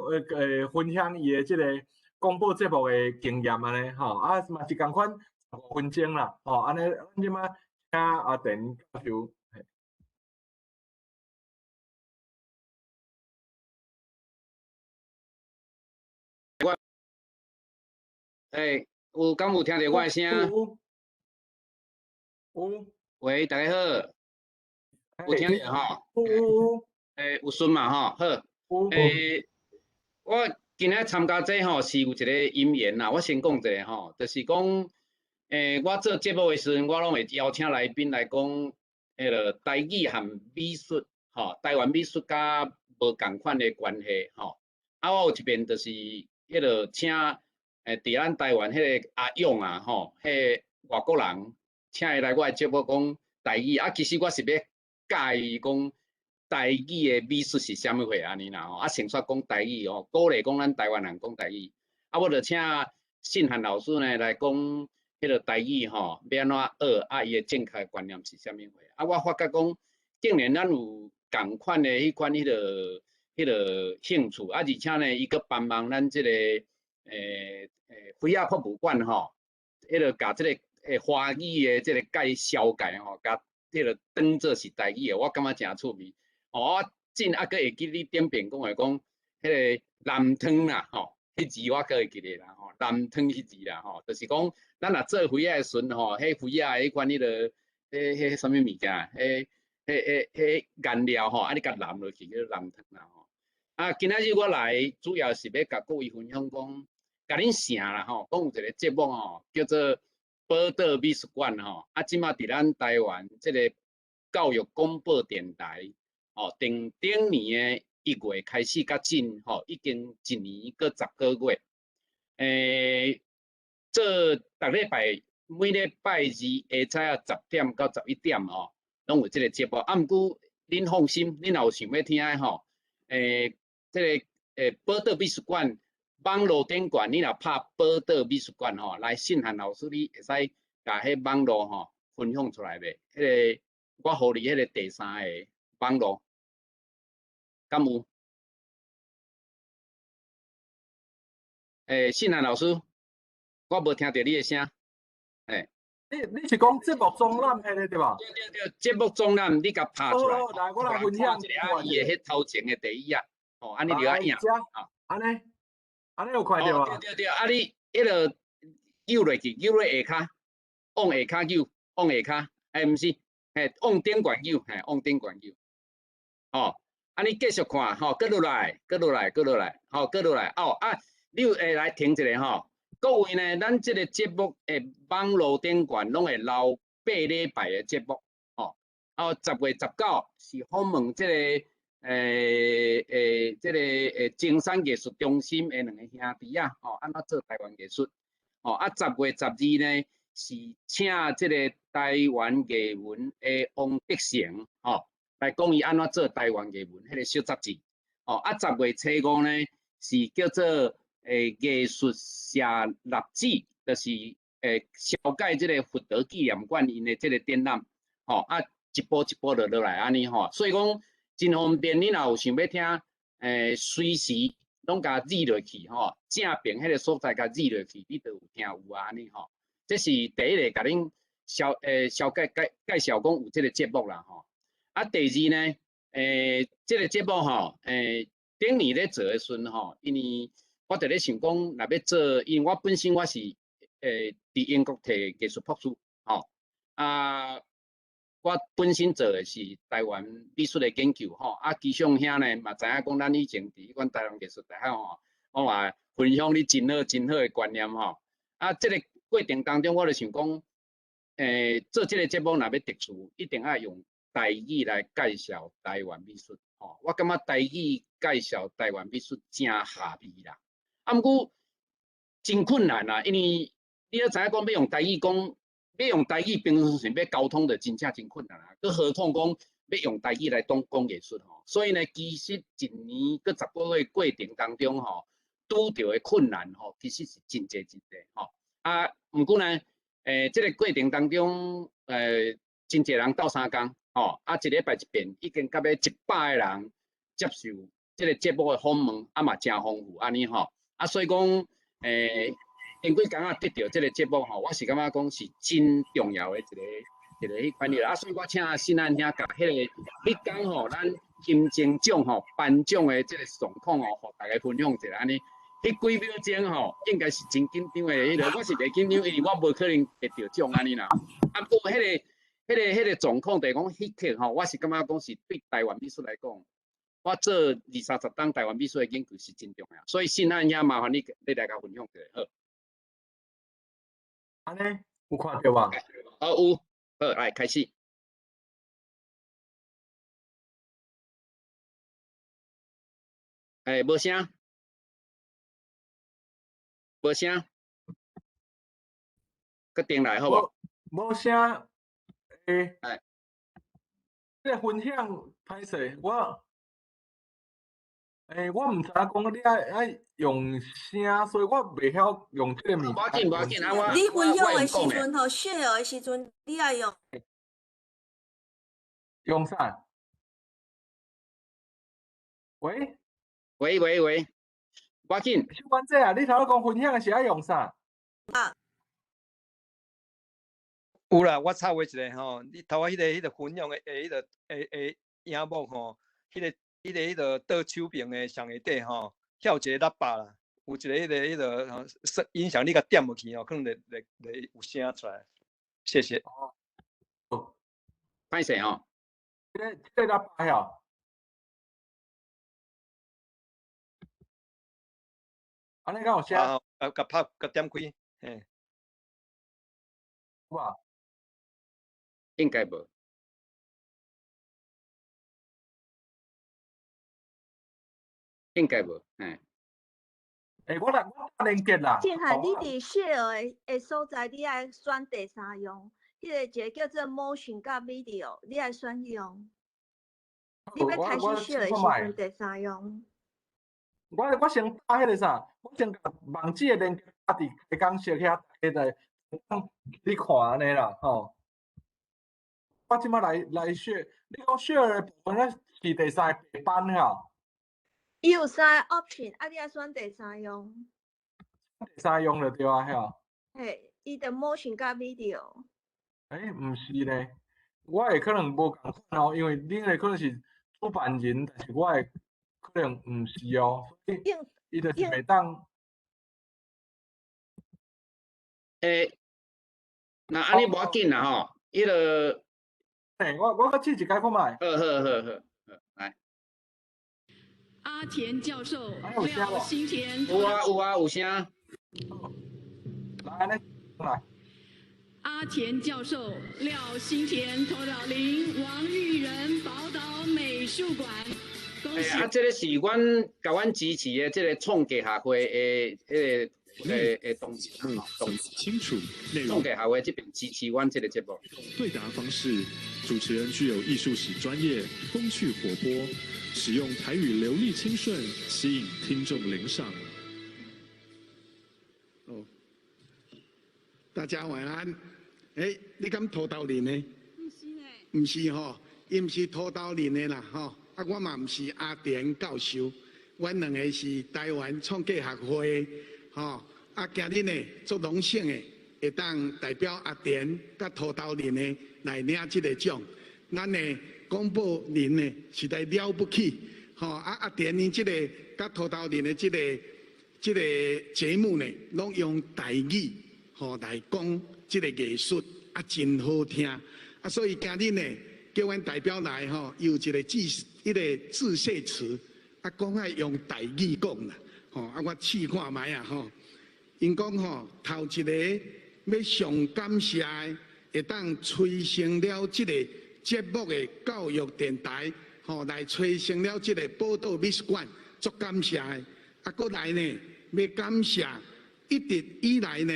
分享伊的这个广播节目的经验安尼嘛是共款15分钟啦安尼咱即马请阿田教授。有敢有听到我的声？有。喂，大家好，有听到有顺嘛好。我今日参加这是有一个因缘啦。我先讲一下就是讲我做节目的时阵，我拢会邀请来宾来讲迄个台语和美术台湾美术甲无共款的关系我有一边就是迄个请伫咱台湾迄个阿勇迄外国人，请伊来我的节目讲台语其实我是要教伊讲台语的美术是啥物货安尼啦先说讲台语鼓励讲咱台湾人讲台语我就请信涵老师呢来讲迄个台语要安怎学伊的正确观念是啥物货我发觉讲竟然咱有共款的迄款迄个兴趣而且呢伊阁帮忙咱即个飞亚博物馆迄个甲即个华语的即个小解甲迄个当做是台语的，我感觉诚趣味我真阁会记你点评讲迄个南汤啦迄字我阁会记得啦南汤迄字啦就是讲咱若做飞亚的时阵迄飞亚迄款迄个迄啥物物件迄颜料你甲淋落去叫南汤啦今仔日我来主要是要甲各位分享讲。甲恁城啦讲有一个节目叫做宝岛美术馆即马伫咱台湾即个教育广播电台顶年的1月开始甲进，已经1年搁10个月。做逐礼拜每礼拜二下早10点到11点拢有即个节目。毋过恁放心，恁若有想要听的即个宝岛美术馆网络顶馆，你若拍宝岛美术馆来信函老师，你会使甲迄网络分享出来袂？迄个我互你迄个第3个网络，敢有？信函老师，我无听到你的声。你是讲节目总览迄个对吧？对，节目总览你甲拍出来。来，我来分享一个阿姨的迄头前的第1页，安尼就要影。安尼有看到啊？对，啊你迄个扭落去，扭落下骹，往下骹扭，往下骹，毋是，往顶悬扭，往顶悬扭。啊你继续看，搁落来，搁落来，搁落来，搁落来。你来停一下各位呢，咱即个节目网络顶悬拢会留8礼拜的节目，10月19是访问即个青山艺术中心的2个兄弟安怎做台湾艺术10月12呢是请即个台湾艺文的王德成来讲伊安怎做台湾艺文迄个小杂志10月15呢是叫做艺术社立志，就是小解即个福德纪念馆因的即个展览一步一步落来安尼所以讲真方便，你若有想要听随时拢甲字落去正边迄个所在甲字落去，你都有听有安尼这是第一个甲恁小介绍讲有即个节目啦第二呢即个节目顶年咧做的时阵因为我伫咧想讲，若要做，因为我本身我是伫英国摕艺术博士我本身做的是台湾美术的研究基上兄呢嘛知影讲，咱以前伫阮台湾艺术大学我嘛分享你真好的观念即个过程当中，我就想讲，做即个节目若要特殊，一定要用台语来介绍台湾美术我感觉台语介绍台湾美术真下味啦。毋过真困难啦，因为你要知影讲要用台语讲，要用台语平常要沟通的真正真困难啦。更何况讲要用台语来讲艺术所以呢，其实1年搁10个月过程当中拄到的困难其实是真济毋过呢，这个过程当中真济人斗相共一礼拜一遍，已经到要100个人接受这个节目的访问，嘛真丰富安尼所以讲，因几工得到这个节目我是感觉讲是真重要的一个迄款的所以我请新安兄甲迄个迄工咱金钟奖颁奖的这个状况互大家分享一下安尼。迄几秒钟应该是真紧张的迄个，我是袂紧张，因为我无可能得到奖安尼啦。不过迄个状况，就是讲迄刻我是感觉讲是对台湾美术来讲。我做20-30档台湾美术的研究是真重要，所以新安兄麻烦你大家分享一下好。安尼有看到吧？有，好来开始。无声，无声，搁顶来好无？无声，这个分享歹势，我毋知影讲你爱用声，所以我袂晓用这个物。无要紧，你分享的时阵share的时阵，你爱用啥？喂，无要紧。小关姐啊，你头讲分享的是爱用啥？有啦，我插话一下你头仔迄个分享的影幕迄个倒手柄的上下底遐有一个喇叭啦，有一个迄个音响，你甲点落去可能会有声出来。谢谢。歹势这个喇叭呀。安尼敢有声？甲点开，哇，应该无。应该无，嘿。我连接啦。静涵，你伫 share 的所在，你爱选第三样，迄个一个叫做 motion 甲 video，你爱选迄样。你要开始 share 的时阵，第三样。我先打迄个啥，我先甲网址的连接打伫开讲室遐，大家你看安尼啦，吼。我即摆来 share， 你讲 share 的部分咧是第三个白板哈。伊有三个 option， 你爱选第三样。第三样就对啊，遐。嘿，伊的 motion 甲 video。毋是呢，我会可能无共款哦，因为恁个可能是主办人，但是我会可能毋是哦，所以伊就是袂当。那安尼无要紧啦吼，迄个。我搁试一解看卖。好，来。阿田教授，廖新田。有声。来，安尼来。阿田教授、廖新田、头岛林、王玉仁、宝岛美术馆。这个是甲阮支持的这个创价协会的动清楚内容。创价协会这边支持阮这个节目。对答方式，主持人具有艺术史专业，风趣活泼，使用台语流利清顺，吸引听众领赏。大家晚安。你敢土豆林的？唔是吼，伊唔是土豆林的啦吼。我嘛唔是阿田教授，阮两个是台湾创价协会吼。今日呢，足荣幸的会当代表阿田甲土豆林的来领这个奖。咱呢广播林呢实在了不起吼。阿田呢这个甲土豆林的这个节目呢，拢用台语吼来讲。这个艺术真好听所以今日呢，叫阮代表来吼，有一个致谢词讲爱用台语讲啦我试看卖吼。因讲吼，头一个要上感谢的，会当催生了这个节目的教育电台来催生了这个宝岛美术馆，足感谢的过来呢，要感谢一直以来呢。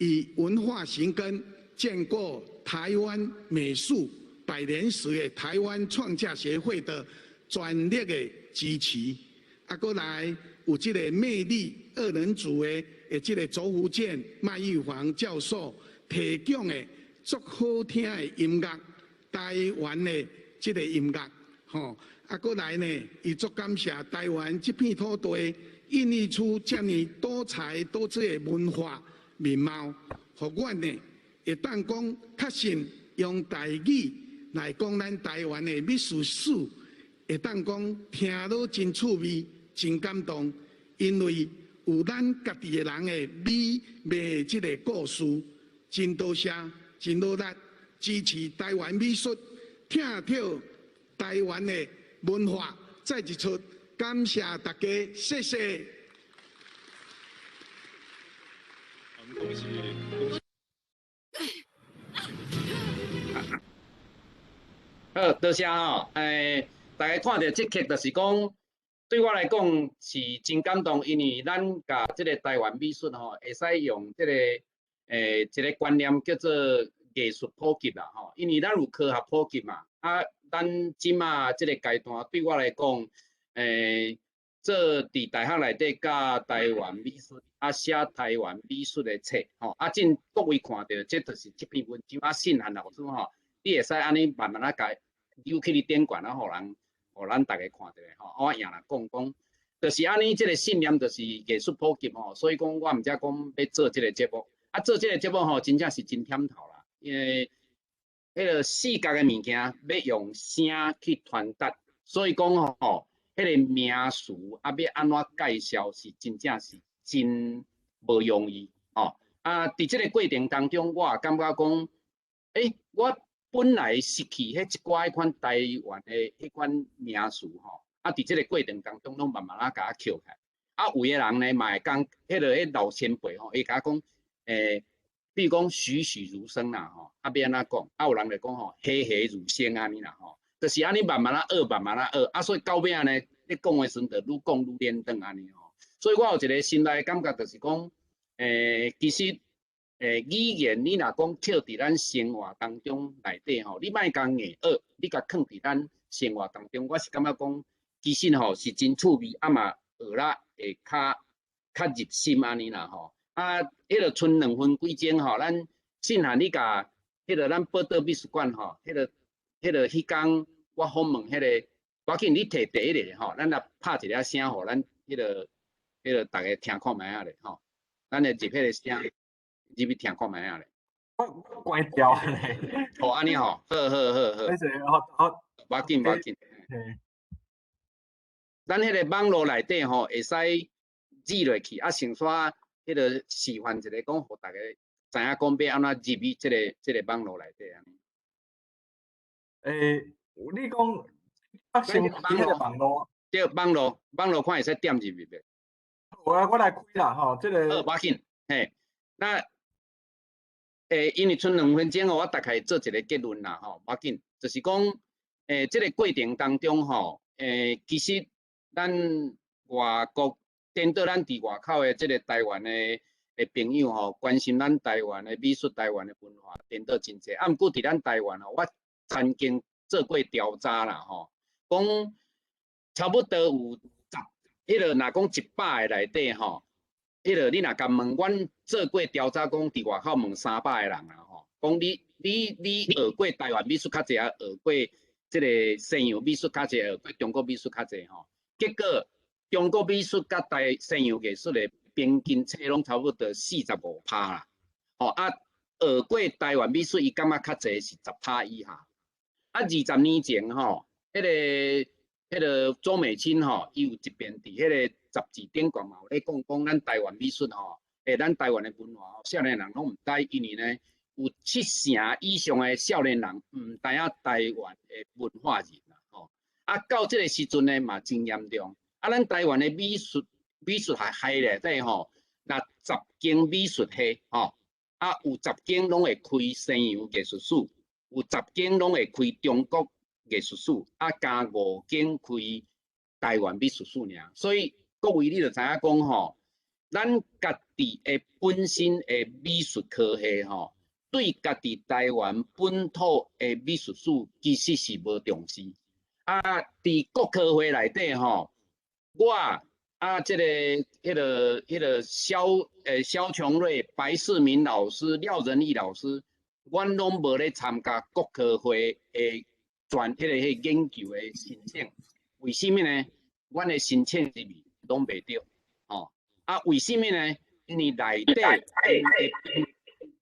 以文化寻根，建构台湾美术100年时的台湾创价协会的专业的支持。过来有这个魅力2人组的这个周福建、麦玉煌教授提供的足好听的音乐，台湾的这个音乐，过来呢，伊足感谢台湾这片土地孕育出这么多彩多姿的文化。面貌，互阮呢会当讲较信用台语来讲咱台湾的美术史，会当讲听落真趣味、真感动，因为有咱家己的人的美的这个故事，真多谢，真努力支持台湾美术，听到台湾的文化，再一次感谢大家，谢谢。恭喜！好，多谢吼。大家看到这刻，就是讲，对我来讲是真感动，因为咱甲这个台湾美术吼，会使用这个一个观念叫做艺术普及啦吼。因为咱有科学普及嘛，咱即马这个阶段对我来讲，做伫大学内底教台湾美术。写台湾美术的册，正各位看到，这就是这篇文章信函老师吼，你会使安尼慢慢甲扭起你点管互咱大家看到的我赢啦讲，就是安尼，这个信念就是艺术普及所以讲我毋才讲要做这个节目，做这个节目真正是真忝头啦，因为迄个视觉的物件要用声去传达，所以讲迄个名词要安怎介绍是真正是。真无容易伫这个过程当中，我也感觉讲，我本来失去迄一寡迄款台湾的迄款名词伫这个过程当中，拢慢慢甲我捡起来。有的人呢，嘛会讲，迄老前辈会甲我讲，比如讲栩栩如生啦要安怎讲？有人就讲栩栩如生安尼啦就是安尼慢慢学，慢慢学所以到尾呢，你讲的时阵就愈讲愈连长安尼吼。所以我有一个心内感觉，就是讲，其实，语言你若讲跳伫咱生活当中内底吼，你莫讲硬学，你甲放伫咱生活当中，我是感觉讲，其实吼是真趣味，啊嘛学啦会较入心安尼啦吼。啊，迄个剩2分几钟吼，咱信函你甲迄个咱报道美术馆吼，迄工我访问迄个，赶紧你摕第一个吼，咱来拍一个声，互咱迄个大家听看卖啊咧吼，咱来入迄个声，入去听看卖啊咧。我关掉咧。哦，安尼吼，好。好，无要紧。咱迄个网络内底吼，会使记落去，啊，先煞迄个示范一个，讲互大家知影讲要安怎入去即个网络内底安尼。你讲先开迄个网络，对，网络看会使点入去袂？我来开啦吼，这个。无要紧，嘿，那因为剩2分钟哦，我大概做一个结论啦吼，无要紧，就是讲这个过程当中吼，其实咱外国颠倒咱伫外口的这个台湾的朋友吼，关心咱台湾的美术、台湾的文化，颠倒真济。啊，毋过伫咱台湾吼，我曾经做过调查啦吼，讲差不多有迄个若讲100个内底吼，迄个你若甲问，阮做过调查，讲伫外口问300个人啦吼，讲你学过台湾美术较济，啊学过即个西洋美术较济，学过中国美术较济吼。结果中国美术甲西洋艺术的平均册拢差不多45%啦，吼啊学过台湾美术，伊感觉较济是10%以下。啊，20年前吼，迄个周美青吼，伊有一篇伫迄个杂志顶广嘛，有咧讲咱台湾美术吼，咱台湾的文化吼，少年人拢毋知，因为呢有7成以上的少年人毋知影台湾的文化人啦吼。啊，到即个时阵呢嘛真严重。啊，咱台湾的美术系内底吼，若10间美术系吼，啊有10间拢会开西洋艺术史，有10间拢会开中国艺术史，啊加5间开台湾美术史尔。所以各位你就知影讲吼，咱家己的本身的美术科系吼，对家己台湾本土的美术史其实是无重视。啊，伫国科会内底吼，我即迄个肖琼瑞、白世明老师、廖仁义老师，阮拢无咧参加国科会的迄研究的申请。为什么呢？阮的申请入面拢袂着，吼。啊，为什么呢？因为内底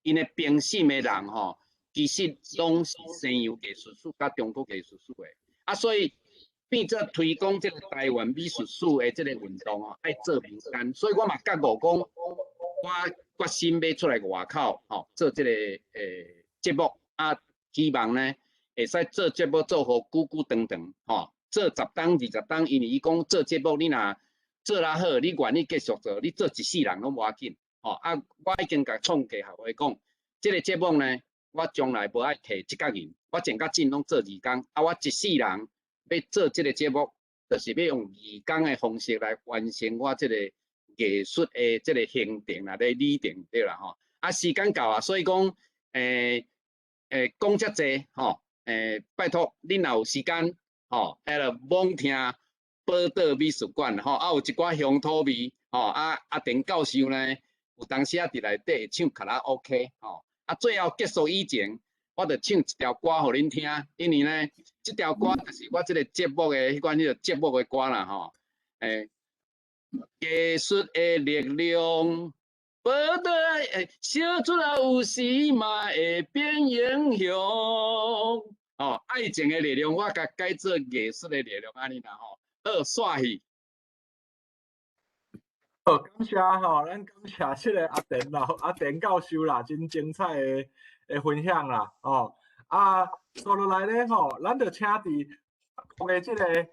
因的评审的人吼，其实拢是西洋艺术史甲中国艺术史的。啊，所以变做推广这个台湾美术史的这个运动哦，爱做民间。所以我嘛觉悟讲，我决心要出来外口吼，做这个节目啊，希望呢会使做节目做好久久长长吼，做10档20档，因为伊讲做节目你若做啦好，你愿意继续做，你做一世人拢无要紧吼。啊，我已经甲创计学会讲，这个节目呢，我将来无爱摕1角银。我前较近拢做2工，啊，我一世人要做这个节目，就是要用2工的方式来完成我这个艺术的这个行程啦，咧理定对啦吼。啊，时间到啊，所以讲，讲遮济吼，拜托恁若有时间吼，罔听宝岛美术馆吼，啊有一寡乡土味吼，啊田教授呢，有当时啊伫内底会唱卡拉 OK 吼，啊最后结束以前。我就唱一条歌互恁听，因为呢，这条歌就是我这个节目的迄款节目的歌啦吼。艺术的力量，报道小出来有时嘛会变英雄。哦，爱情的力量，我甲改做艺术的力量安尼啦吼。好，煞去。好，感谢吼，咱感谢这个阿田教授啦，真精彩的分享啦，哦，啊，接落来咧吼，咱就请伫法国的这个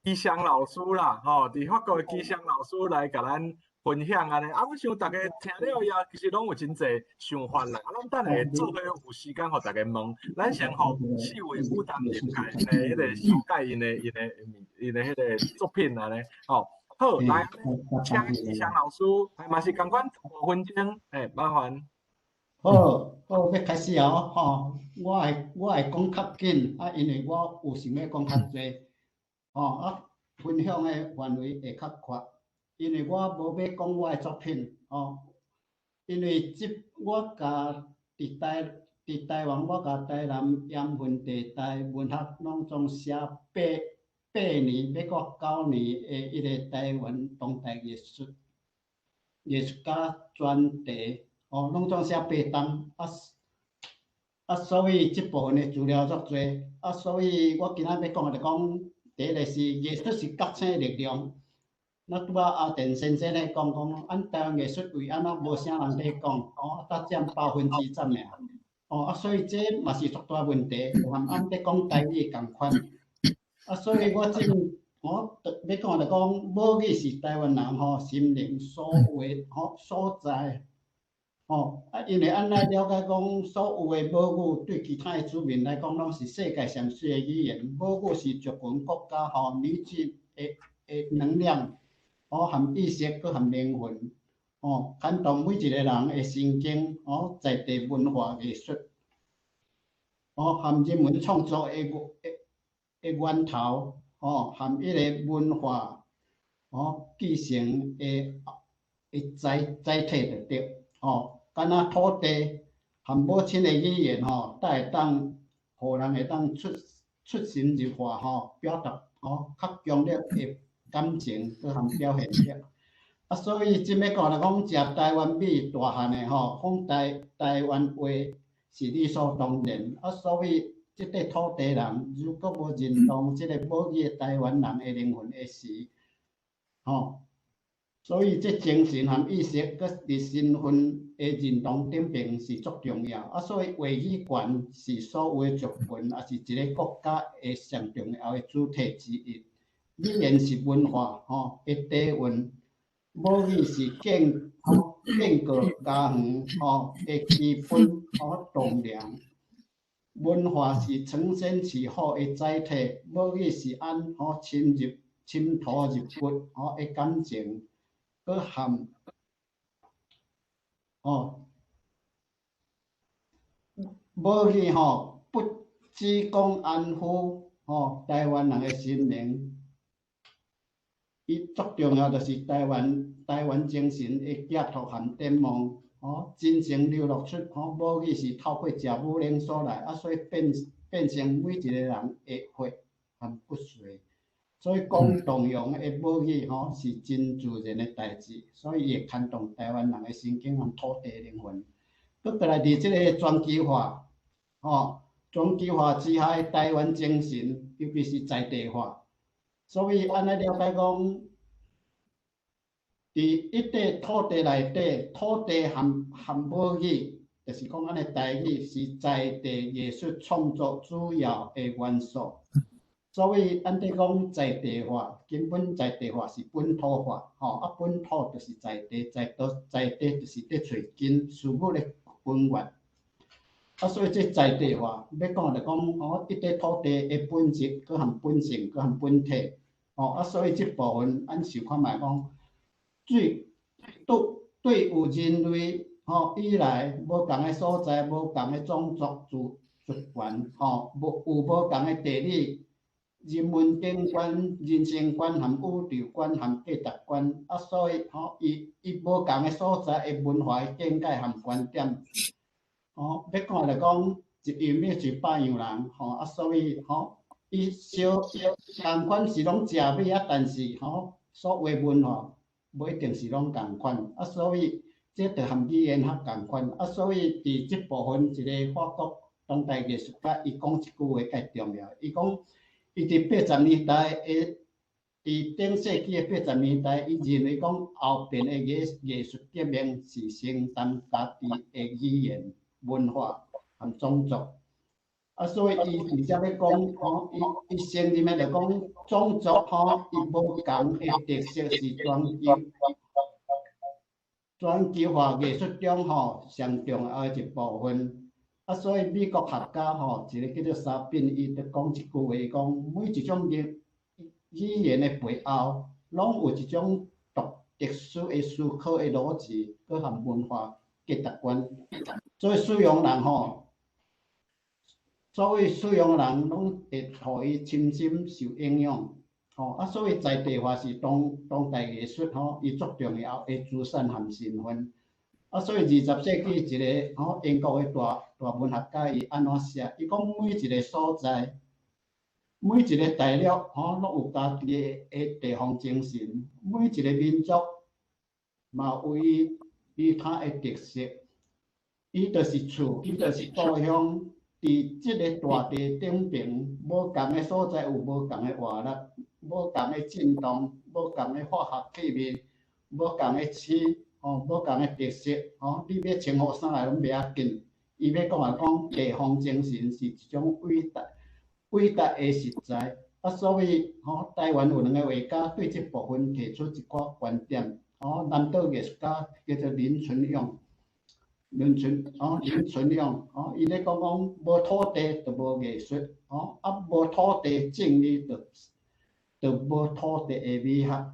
基祥老师啦，吼，伫法国的基祥老师来甲咱分享安尼。啊，我想大家听了以后，其实拢有真侪想法啦。啊，咱等下做伙有时间，互大家问。咱先互四位武当人介因的迄个小介因的迄个作品安尼。吼，好，来，请志祥老师，嘛是共款5分钟，麻烦。好，要开始哦，吼，我会讲较紧，因为我有想要讲较侪，分享的范围会较宽，因为我无要讲我的作品，因为我甲伫台湾，我甲台南盐分地带文学拢总写8年，要到9年的一个台湾当代艺术家专题。拢总写8档，所以即部分的资料足侪，所以我今仔要讲的就讲，第一个是艺术是觉醒的力量。那拄仔阿田先生咧讲，咱台湾艺术为安怎无啥人咧讲，才占3%尔，所以这嘛是足大问题，含咱咧讲台语共款。所以我要讲就讲，母语是台湾人心灵所有所在。因为咱来了解讲，所有的母语对其他的族民来讲，拢是世界上水的语言。母语是族群国家女性的能量，含意识，佮含灵魂，牵动每一个人的神经，在地文化艺术，含人文创作的源头，含迄个文化，继承的载体就对，敢若土地含母亲的语言，才会当，互人会当出神入化，表达较强烈的感情，佮含表现力。所以即要讲来讲，食台湾米大汉的讲台湾话是理所当然。所以即块土地人如果无认同即个母语的台湾人的灵魂的时，所以这精神含意识，佮伫身份的认同顶边是足重要。所以话语权是所有的族群，也是一个国家的上重要的主体之一。语言是文化的底蕴，母语是建构家园的基本栋梁。文化是呈现词好的载体，母语是按浸透入骨的感情。佮含母语不只讲安抚台湾人的心灵，伊足重要就是台湾精神的寄托含展望，真正流露出母语是透过食母乳所来，所以变成每一个人的血含骨髓。所以讲动用的母语是真自然的代志，所以会牵动台湾人的神经和土地灵魂。佮再来伫即个全球化，全球化之下的台湾精神，尤其是在地化。所以安尼了解讲，伫一块土地内底，土地含母语，就是讲安尼台语是在地艺术创作主要的元素。所以，咱伫讲在地化，根本在地化是本土化，本土就是在地，在地就是伫找根事物的根源。所以这在地化，要讲就讲，一块土地的本质，佮含本性，佮含本体。所以这部分，咱想看卖讲，对有人类以来无共的所在，无共的种族族群，无共的地理。人文景观、人生观含宇宙观含价值观，所以伊无共的所在的文化的见解含观点，要讲就讲一样米就百样人，所以伊同款是拢食米但是所谓文化无一定是拢共款，所以这就含语言学共款，所以伫即部分一个法国当代艺术家，伊讲一句话介重要，伊讲。伊伫80年代的，伫顶世纪的80年代，伊认为讲后边的艺术革命是承担家己的语言、文化和种族。所以伊直接要讲，伊承认的就讲种族伊无共的特色是全球，全球化艺术中上重要的一部分。所以美国学家一个叫做沙宾，伊就讲一句话，讲每一种语言的背后，拢有一种特殊的思考的逻辑，佮和文化价值观。所以使用人所有使用人拢会互伊深深受影响。所以在地化是当代艺术伊足重要的资产和身份。所以20世纪一个英国的大文学家伊安怎写？伊讲每一个所在，每一个大陆拢有家己的地方精神，每一个民族嘛有伊他的特色。伊就是厝，伊就是故乡。伫即个大地顶边，无共的所在有无共的活力，无共的震动，无共的化学气味，无共的气。无共的特色，你要称呼啥来拢袂要紧。伊要讲地方精神是一种伟大的实在。所以台湾有2个画家对这部分提出一寡观点。南岛艺术家叫做林存勇，伊咧讲无土地就无艺术，无土地正义就无土地的美学。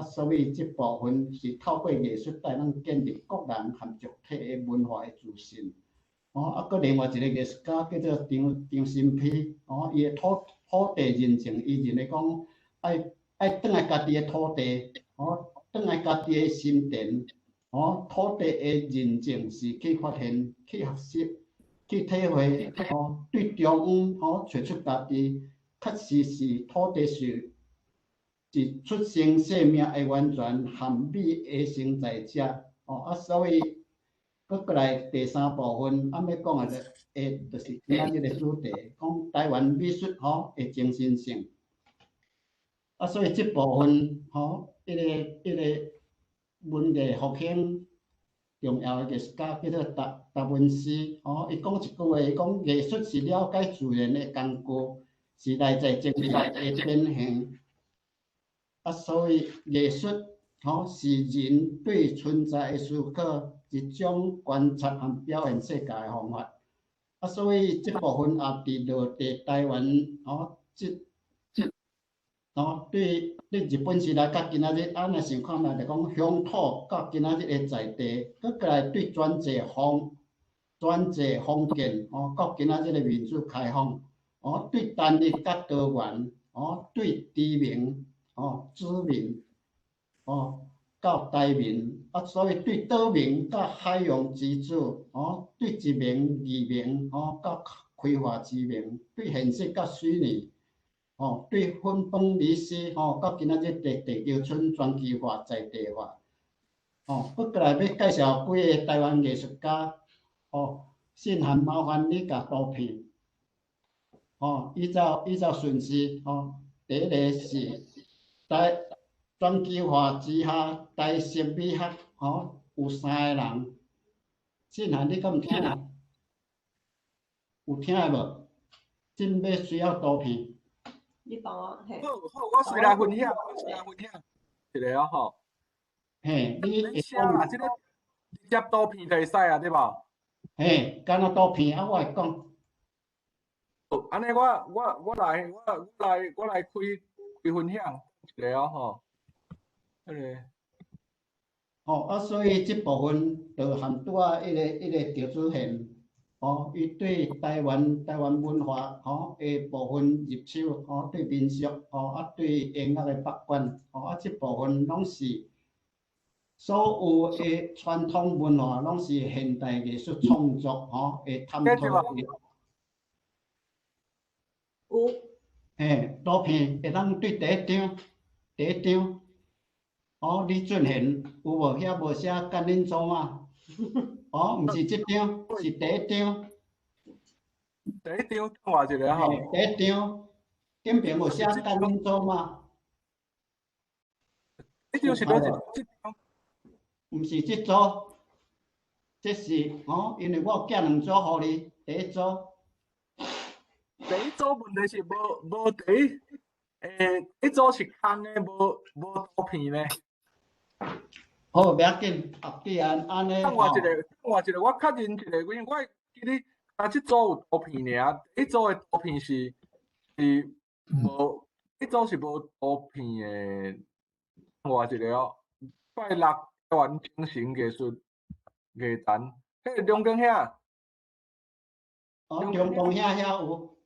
所以这部分是透过艺术带咱建立个人和主体的文化的自信。佮另外一个艺术家叫做张新丕，伊的土地人情，伊认为讲爱转来家己的土地，转来家己的心田，土地的人情是去发现、去学习、去体会，对中央找出家己，确实是土地是出生生命的源泉和美的承载者。所以过来第3部分，要讲的就是今仔日的主题，讲台湾美术的精神性。所以这部分迄个文艺复兴重要的艺术家叫做达文西，伊讲一句话，伊讲艺术是了解自然的工具，是内在精神的变现。所以艺术是人对存在的思考，一种观察和表现世界的方法。所以这部分也伫落地台湾对日本时代甲今仔日，若想看卖就讲乡土甲今仔日的在地，佮来对专制封建，到今仔日的民主开放，对单一甲多元，对知名。知名，到台民，所以对岛民到海洋之子，对一民、二民，到开发之民，对现实到虚拟，对分崩离析，到今仔日地球村全球化、在地化，过来要介绍几个台湾艺术家，信函麻烦你甲图片，依照顺序，第一个是。在全球化之下，台式美学，有3个人。信函你敢有听？有听无？真要需要图片。你帮我嘿。好，我随来分享，一个嘿，你会写啦，这个直接图片就会使啊，对无？嘿，敢若图片我会讲。安尼我来开分享。一个迄个。所以这部分就含拄啊，迄个赵子贤，伊对台湾文化的部分入手，对民俗，对音乐的发展，这部分拢是所有的传统文化，拢是现代艺术创作的探讨。有。嘿，图片会当对第一张，李俊贤有无？遐无写甘霖组嘛？毋是这张，是第一张。第一张换一个第一张顶边有写甘霖组嘛？这张是哪一张？毋是这组，这是因为我寄2组互你，第一组。第一组问题是无第一组是空的，无图片呢。好，不要紧，既然安尼，等我一个，我确认一个，因为我记得啊，这组有图片尔，一组的图片是无，一组是无图片的。我一个哦，拜六台湾精神艺术艺坛，迄个梁光兄。中东遐有。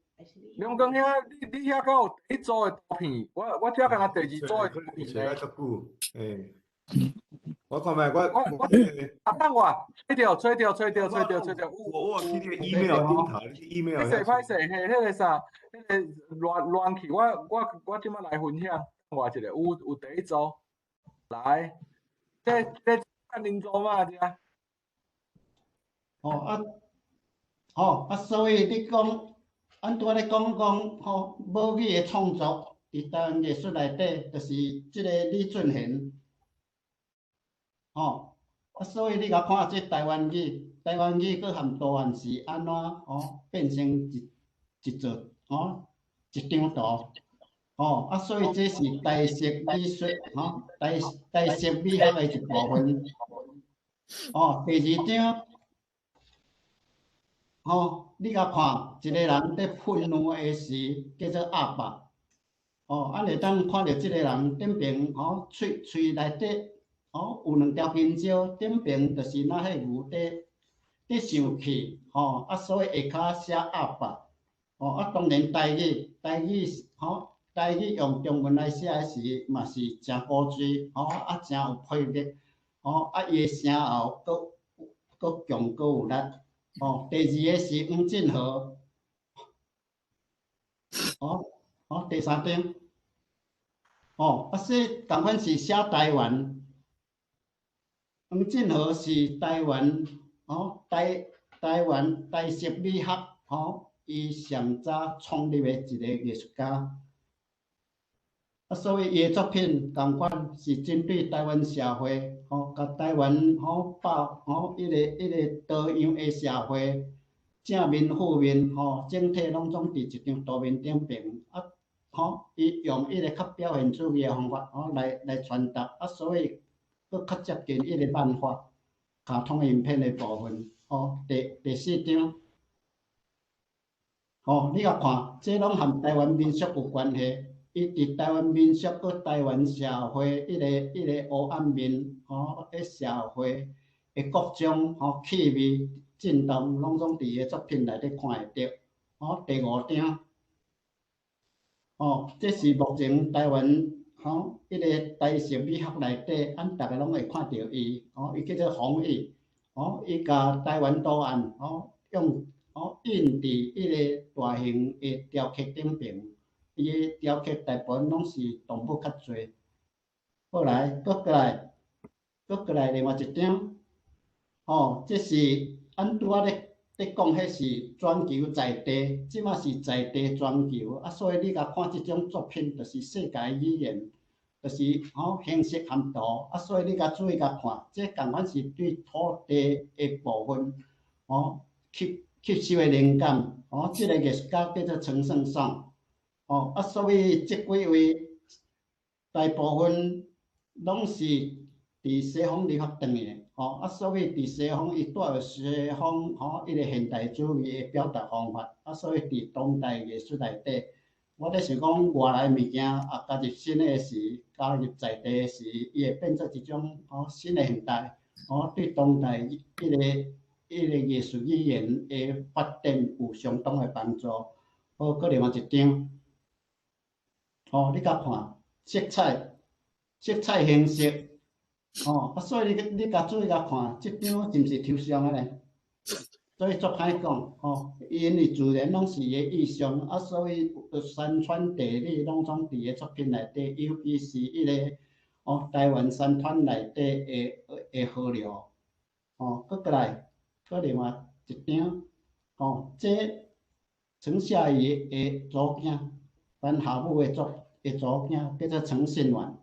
梁光兄，你遐敢有第一组的图片？我遮敢若第二组的图片咧。足久，诶，我看卖我等我吹掉。我去你个 email 顶头，你 email。歹势，迄个啥，迄个乱去，我即摆来分享，我一个有第一组，来，这看恁组嘛遮。所以你讲，按拄咧讲母语的创作，伫台湾艺术内底，就是即个李俊贤，所以你甲看即台湾语佮含图案是安怎变成一组一张图，所以这是台式美术台式美学的一部分。第二张。你甲看一个人伫愤怒的时，叫做阿爸。会当看到即个人顶边喙内底有两条金蕉，顶边就是那迄牛伫生气，所以下骹写阿爸。当然台语用中文来写时嘛是真古锥，真有魄力，伊的声喉搁强搁有力。第二个是黄振和，第三张，说同款是写台湾，黄振和是台湾，台湾台式美学，伊上早创立的一个艺术家。所以伊的作品同款是针对台湾社会，甲台湾迄个多样的社会，正面负面整体拢总伫一张图面顶边，伊用迄个较表现主义的方法来传达，所以佫较接近迄个漫画、卡通影片的部分。第四张，你甲看，这拢和台湾民俗有关系。伊伫台湾民俗佮台湾社会迄个黑暗面，社会的各种气味震动，拢总伫伊作品内底看会到。第五张，这是目前台湾迄个台式美学内底，大家拢会看到伊。伊叫做弘毅，伊甲台湾图案用印伫迄个大型的雕刻顶边。伊的雕刻大部分拢是动物较侪。好来，搁过来另外一张，这是按拄仔咧讲，迄是全球在地，即马是在地全球。所以你甲看即种作品，就是世界语言，就是形式含图。所以你甲注意甲看，这共款是对土地的部分，吸收的灵感。即个艺术家叫做陈胜爽。所以即几位大部分拢是伫西方留学转去的，所以伫西方伊带有西方迄个现代主义的表达方法，所以伫当代艺术内底，我咧想讲外来物件加入新的时，加入在地的时，伊会变做一种新的现代，对当代迄个艺术语言的发展有相当的帮助。好，搁另外一张。你甲看色彩形式，所以你甲注意甲看，即张是毋是抽象的咧？所以足歹讲，因为自然拢是伊的意象，所以山川地理拢总伫伊作品内底，尤其是迄个台湾山川内底的河流。搁搁另外一张，这陈夏怡的祖囝。咱下母的祖囝叫做陈信元，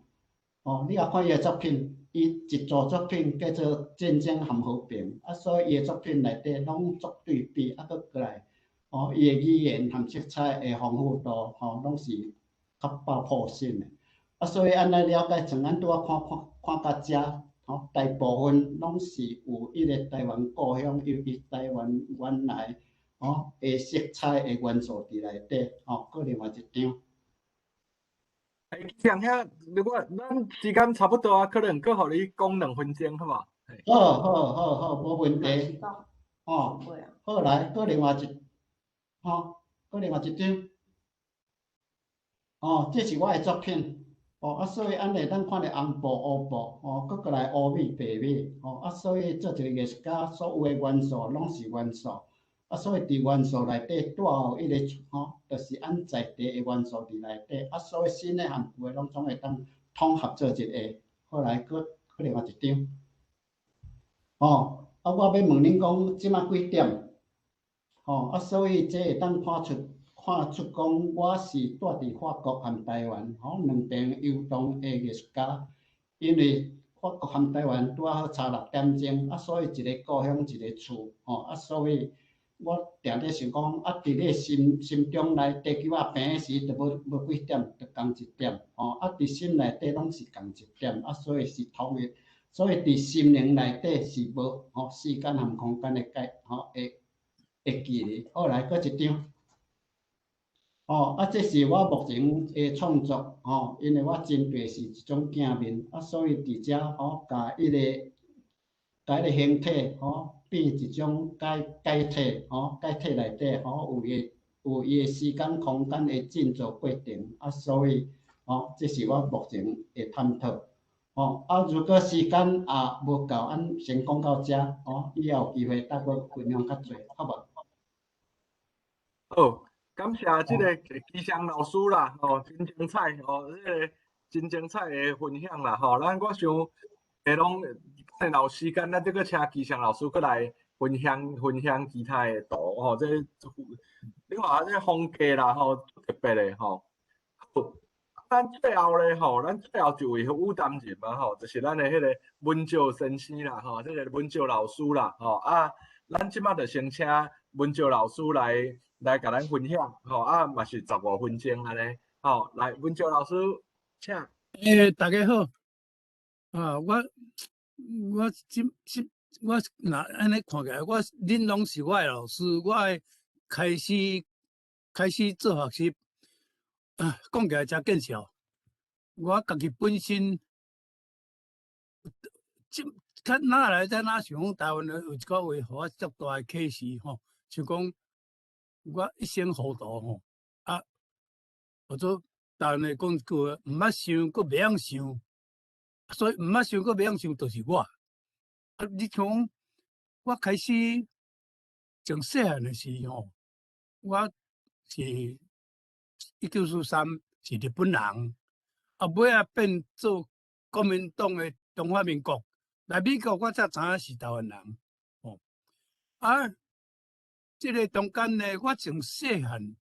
你也看伊的作品，伊一组作品叫做《战争和和平》，所以伊的作品内底拢作对比，搁过来，伊的语言和色彩的丰富度，拢是较爆破性的。所以安尼了解，像咱拄仔看到遮，大部分拢是有迄个台湾故乡，尤其台湾原来的色彩的元素伫内底，搁另外一张。像遐，如果咱时间差不多啊，可能搁互你讲2分钟，好无？好，无问题。好来，搁另外一，搁另外一张。这是我的作品。所以咱会当看到红布、乌布，搁过来乌米、白米，所以做一个艺术家，所有的元素拢是元素，所以伫元素内底带有迄个就是咱在地的元素伫内底，所以新的含旧的拢总会当统合做一个。好来，搁另外一张。我要问恁讲，即马几点？所以这会当看出讲，我是住伫法国和台湾，两边游动的艺术家。因为法国和台湾拄好差6点钟，所以一个故乡一个厝，所以我定咧想讲，伫咧心中内底叫我平时就无几点，就共1点，伫心内底拢是共1点，所以是统一。所以伫心灵内底是无时间和空间的的距离。好来，搁一张。这是我目前的创作，因为我针对是一种镜面，所以伫遮甲迄个形体变一种解体，解体内底有伊的时间空间的进作过程，所以这是我目前的探讨。如果时间无够，咱先讲到遮，以后有机会再搁分享较侪，好无？好。感谢这个基祥老师啦，真精彩，这个真精彩的分享啦，我想拢老时间，咱这个请基祥老师过来分享其他的图，这你看这风格啦，特别的好，咱最后咧咱最后一位有担任嘛就是咱的迄个文照先生啦，这个文照老师啦，咱即马就先请文照老师来甲咱分享，嘛是15分钟安尼，来文照老师，请。大家好，我若安尼看起来，恁拢是我的老师，我开始做学习，讲起来真见笑。我家己本身，哪来在哪想讲台湾人有一句话，互我足大的启示像讲。我一生糊涂或者台湾人讲一句，毋捌想，佫袂晓想，所以毋捌想，佫袂晓想，就是我。你像我开始从细汉的时我是1943是日本人，尾变做国民党的中华民国，来美国我才知影是台湾人，这个中间呢，我从细汉，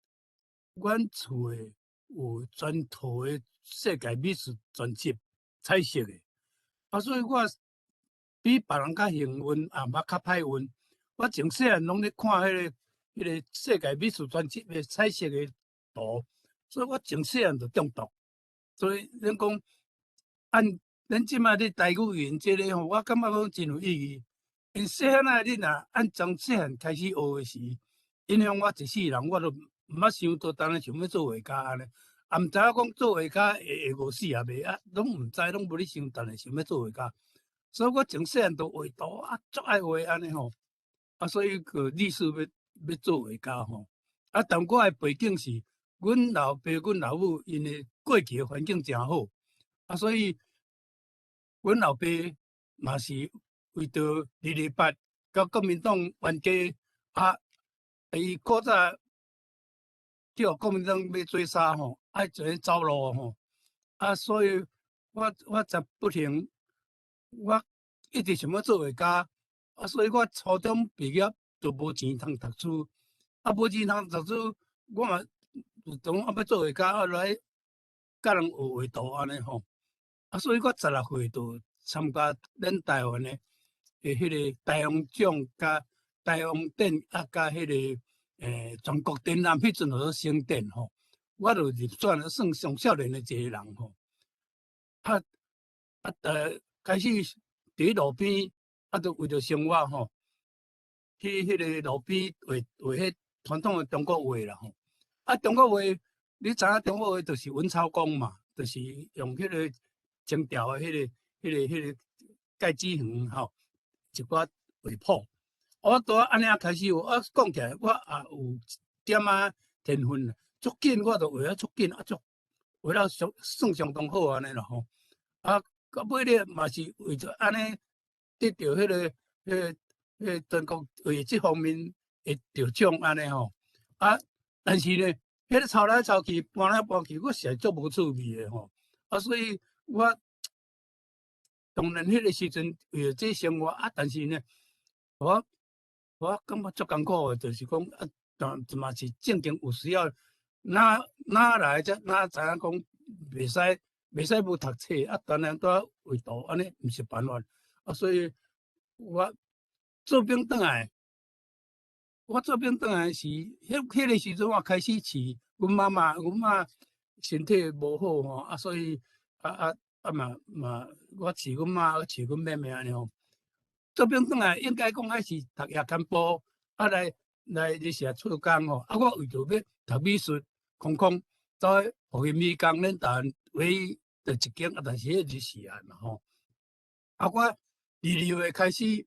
阮厝诶有全套的世界美术专辑彩色的，所以我比别人较幸运，也捌较歹运。我从细汉拢咧看迄个世界美术专辑的彩色的图，所以我从细汉就中毒。所以咱讲咱即卖咧台语言这个我感觉讲真有意义。因细汉你若从细汉开始学的时，影响我一世人，我都毋捌想到当然想要做画家安尼，也毋知影讲做画家会饿死也袂拢毋知，拢无咧想，但是想要做画家。所以我从细汉都画图足爱画安尼所以个立志要做画家但我的背景是，阮老爸、阮老母因为过去的环境真好，所以阮老爸嘛是。为着228甲国民党冤家伊古早叫国民党要追杀爱做走路所以我才不停，我一直想要做画家所以我初中毕业就无钱通读书无钱通读书，我嘛就讲要做画家来甲人学画图安尼所以我16岁就参加咱台湾的。迄个台湾奖甲台湾展甲迄个全国展览，迄阵就升展我就入选算上少年的一个人开始伫路边，啊，都为着生活吼，去迄个路边画迄传统的中国画啦吼。啊，中国画，你知影中国画就是文草工嘛，就是用迄个清朝的迄个芥子园吼，一寡画谱。我拄安尼开始我讲起来，我也有一点仔天分啦。足紧我就画啊足紧啊足，画了算相当好安尼啦吼。啊，到尾咧嘛是为着安尼得到迄个全国画即方面会得奖安尼吼。啊，但是咧，迄个抄来抄去，搬来搬去，我实在足无趣味的吼。啊，所以我当然迄个时阵为了这生活啊，但是呢，我感觉足艰苦的，就是讲啊，但嘛是正经有需要，哪来才哪知影讲袂使无读册啊，当然都画图安尼，毋是办法啊，所以我做兵转来。我做兵转来是，迄个时阵我开始饲阮妈妈身体无好吼，啊，所以嘛，我饲阮妈，饲阮妹妹安尼吼。做兵转来应该讲还是读夜间部，啊来日社做工吼，啊我为着要读美术，空走去互因美工，恁台湾唯一就一间，啊，但是迄日时啊嘛吼。啊，我2月开始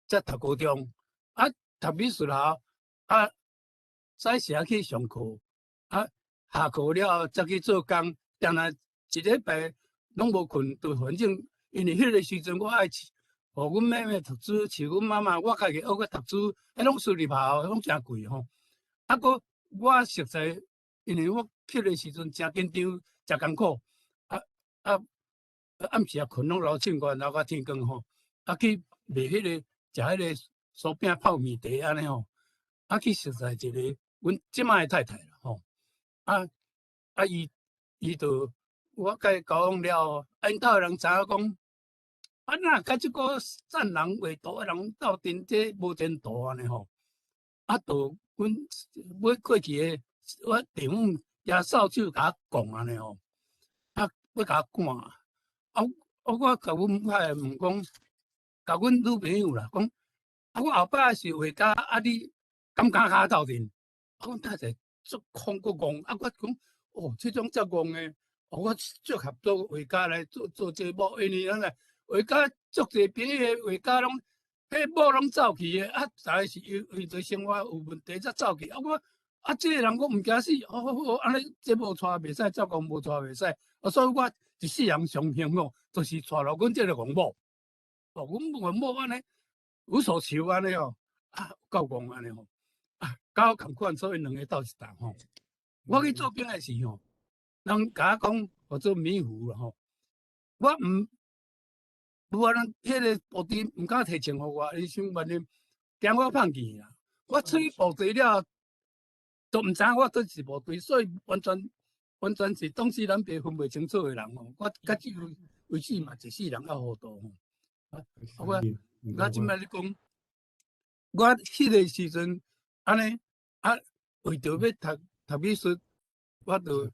才读高中，啊。读美术校，啊，早时去上课，啊，下课了后才去做工，当然一礼拜拢无困，就反正因为迄个时阵我爱互阮妹妹读书，饲阮妈妈，我家己学去读书，拢私立校拢诚贵吼。啊，搁我实在，因为我迄个时阵诚紧张，诚艰苦，暗时困拢流凊汗，流到天光吼，啊去卖迄个食迄个。酥饼泡面茶安尼吼，啊去实在一个阮即摆的太太啦吼，伊就我甲伊交往了，因兜人知影讲，啊哪甲即个赞人画图的人斗阵，这无前途安尼吼，啊就阮买过去的我地方也扫帚甲我讲安尼吼，啊要甲我赶，我甲阮太太问讲，甲阮女朋友啦讲。啊！我后摆是画家，啊你敢甲斗阵？啊，阮太太足狂个戆，啊我讲哦，这种遮戆的，哦我足合作画家来做节目，因为咱来画家足侪朋友的画家拢，迄某拢走去的，啊，大概是为着生活有问题才走去。啊我这个人我毋惊死，安尼节目带袂使，照讲无带袂使，啊所以我一世人上幸福，就是带了阮这个王某，哦，阮王某安尼。有所求安尼哦，啊，够戆安尼吼，啊，甲我同款，所以两个斗一档吼。我去做兵的时吼，人甲我讲，我做迷糊啦吼，我毋人迄个部队毋敢提钱互我，伊想万念惊我叛去啦。我出去部队了，都毋知影我倒是部队，所以完全是东西南北分袂清楚的人吼。我甲即为止嘛，一世人较糊涂吼。我即摆咧讲，我迄个时阵安尼为着要读美术，我就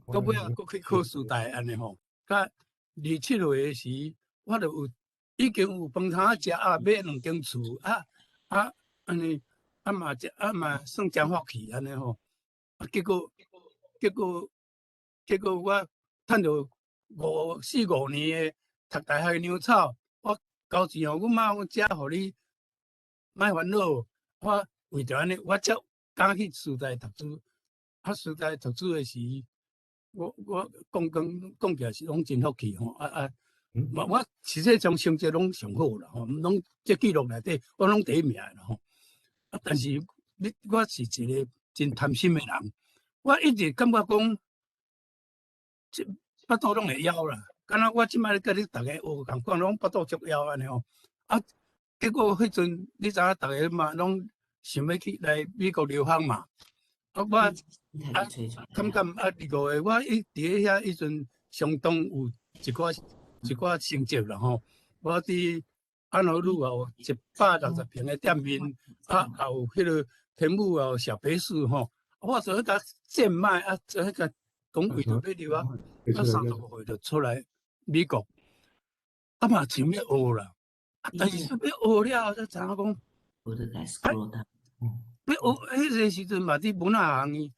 到尾啊，搁去考师大安尼吼。甲27岁时，我就已经有饭通食啊，买2间厝安尼嘛算真福气安尼吼。结果我趁着4、5年的读大学鸟草。交钱哦，阮妈讲遮互你莫烦恼，我为着安尼，我才敢去师大读书。啊，师大读书的时，我讲起来是拢真福气吼。我实际上成绩拢上好啦吼，拢这记录内底我拢第1名啦吼。啊，但是我是一个真贪心的人，我一直感觉讲，这巴肚拢会枵啦。敢若我即摆咧甲你逐个学共款，拢巴肚足枵安尼吼。啊，结果迄阵你知影，逐个嘛拢想要去来美国留学嘛。啊，我感觉2、5个，我伫遐迄阵相当有一寡成绩啦吼。我伫安和路有160平的店面，啊，也有迄个天母有小别墅吼。我就去甲贱卖啊，就去甲讲为着要留学，啊，30岁就出来。美国，啊嘛想要学啦，但是要学了才知影讲，我就该 scroll down。要学迄个时阵嘛，伫文化行业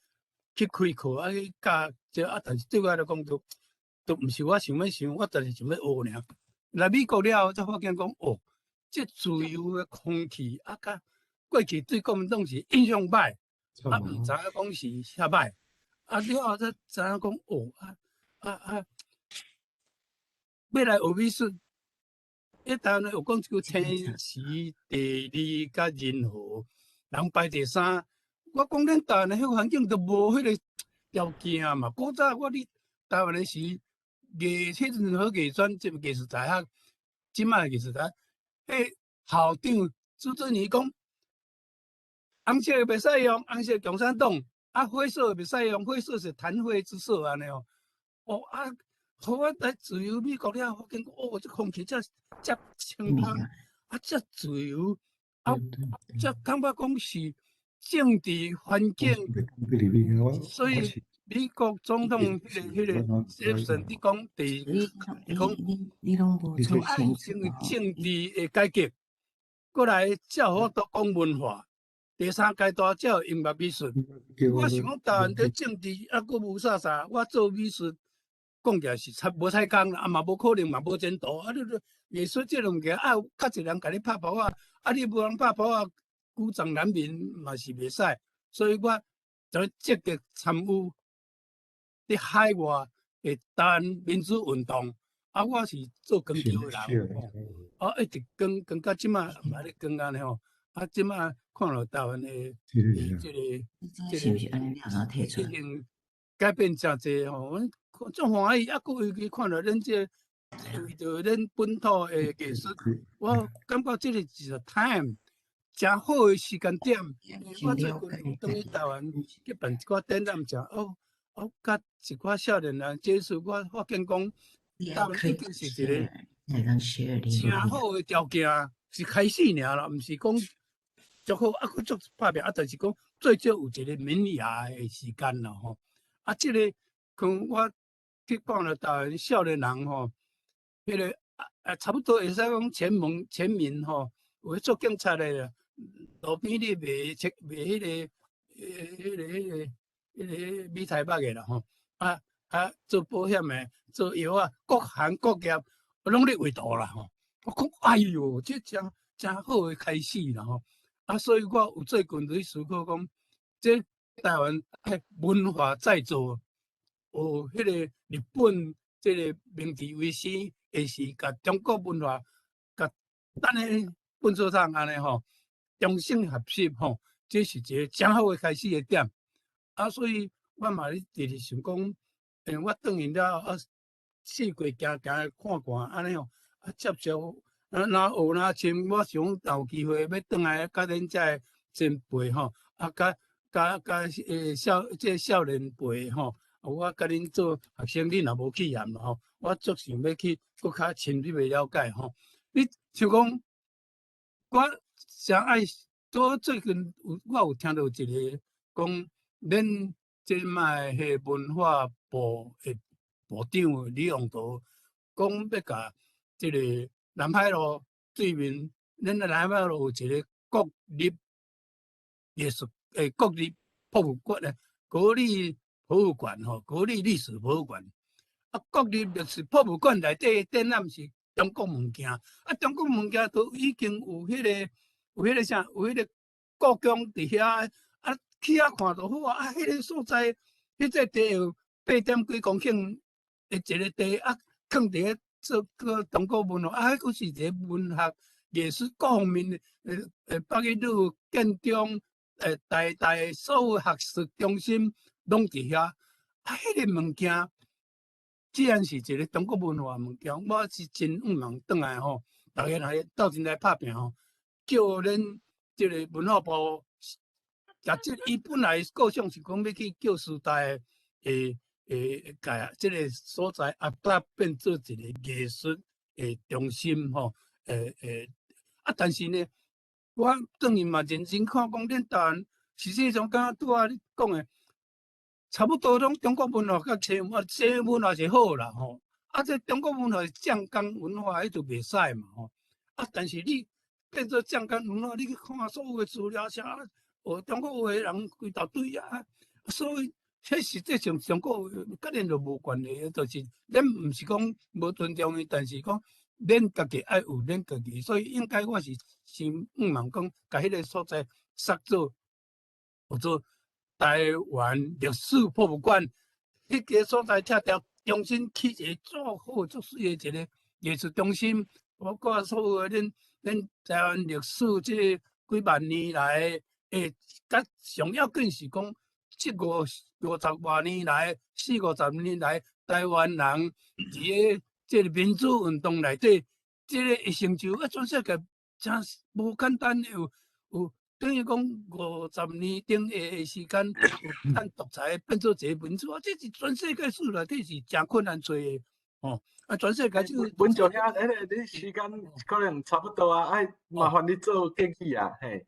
去开课去教这但是对我来讲都毋是我想要想，我就是想要学尔。来美国了，才发现讲这自由的空气甲过去对国民党是印象歹，毋知影讲是遐歹，了后才知影讲要来学美术。台湾有讲一句天时地利甲人和，人排第三。我讲咱台湾的迄个环境都无迄个条件嘛。古早我伫台湾的时，迄阵好艺专即艺术大学，即摆艺术大学，校长朱振宇讲，红色袂使用，红色共产党，灰色袂使用，灰色是谈灰之色安尼哦。互我来自由美国了，发现这空气遮清香，遮自由，遮感觉讲是政治环境。所以美国总统迄个杰森伫讲你拢无从爱政治的改革，过来才好多讲文化。第三阶段才有音乐美术。我想讲台湾的政治佫无啥，我做美术。讲起来是无采工啦，嘛无可能，嘛无前途。你艺术这种物件，较侪人甲你拍包你无人拍包鼓掌难民嘛是袂使。所以我就积极参与伫海外的台湾民主运动。我是做光桥的人，一直光到即摆嘛咧光安尼吼。即摆看到台湾的是安尼了提出来？已经改变真侪吼。种欢喜，佫尤其看到咱这为着咱本土的艺术，我感觉这个是 time 真好的时间点。我最近有当去台湾去办一寡展览，甲一寡少年人接触，我发现讲台湾已经是一个真好的条件，是开始尔啦，毋是讲足好，佫足拍拼，但是讲最少有一个萌芽的时间啦吼。这个像我。去看了台湾少年人吼，迄个差不多会使讲全民吼，有做警察的啦，路边咧卖迄个米菜肉的啦吼，做保险的，做药各行各业拢咧画图啦吼。我讲哎哟，这真好的开始啦吼。所以我有最近在思考讲，这台湾文化再造。迄个日本这个明治维新，也是甲中国文化，甲咱的本草堂安尼吼，中西合璧吼，这是一个真好的开始的点。所以我嘛咧直直想讲，我转去了四界行看看安尼吼，接受若学亲，我想有机会要转来甲恁遮前辈吼，少年辈吼。我甲恁做学生，恁若无去验嘛吼，我足想要去搁较深入的了解吼。你像讲，我上爱最近我有听到一个讲，恁即摆迄文化部的部长李永图讲要甲即个南海路对面，咱的南海路有一个国立艺术国立博物馆咧，国立。博物馆吼，国立历史博物馆，国立历史博物馆内底展览是中国物件，中国物件都已经有迄个故宫伫遐，去遐看就好啊。迄个所在，迄个地有8点几公顷的一个地，囥伫遐做个中国文化，佫是一个文学艺术各方面北一女建中大所有学术中心。拢伫遐，迄个物件，既然是一个中国文化物件，我是真望转来吼，大家来斗阵来拍拼吼，叫恁即个文化部，伊本来构想是讲要去叫时代甲即个所在变做一个艺术中心吼，但是呢，我转去嘛认真看讲，恁台湾实际上敢拄仔你讲的。差不多拢中国文化甲西文化是好啦吼，这中国文化是匠工文化迄就袂使嘛吼，啊，但是你变做酱干文化，你去看所有的资料啥，中国话的人规大堆啊，所以迄实际上中国甲咱就无关系，就是咱毋是讲无尊重伊，但是讲咱家己爱有咱家己，所以应该我是先望讲，甲迄个所在设做，或者台湾历史博物馆，迄个所在拆掉，重新起一个足好足水的一个艺术中心，包括所有的咱台湾历史即几万年来诶，甲上要紧是讲。50多年来，40-50年来，台湾人伫个即个民主运动内底，即个成就啊，全世界真无简单有等于讲50年顶下的时间，有咱独裁变做一个民主啊，这是全世界史内底是真困难做的哦。啊，全世界就文章遐，你时间可能差不多啊，爱麻烦你做建议啊，嘿。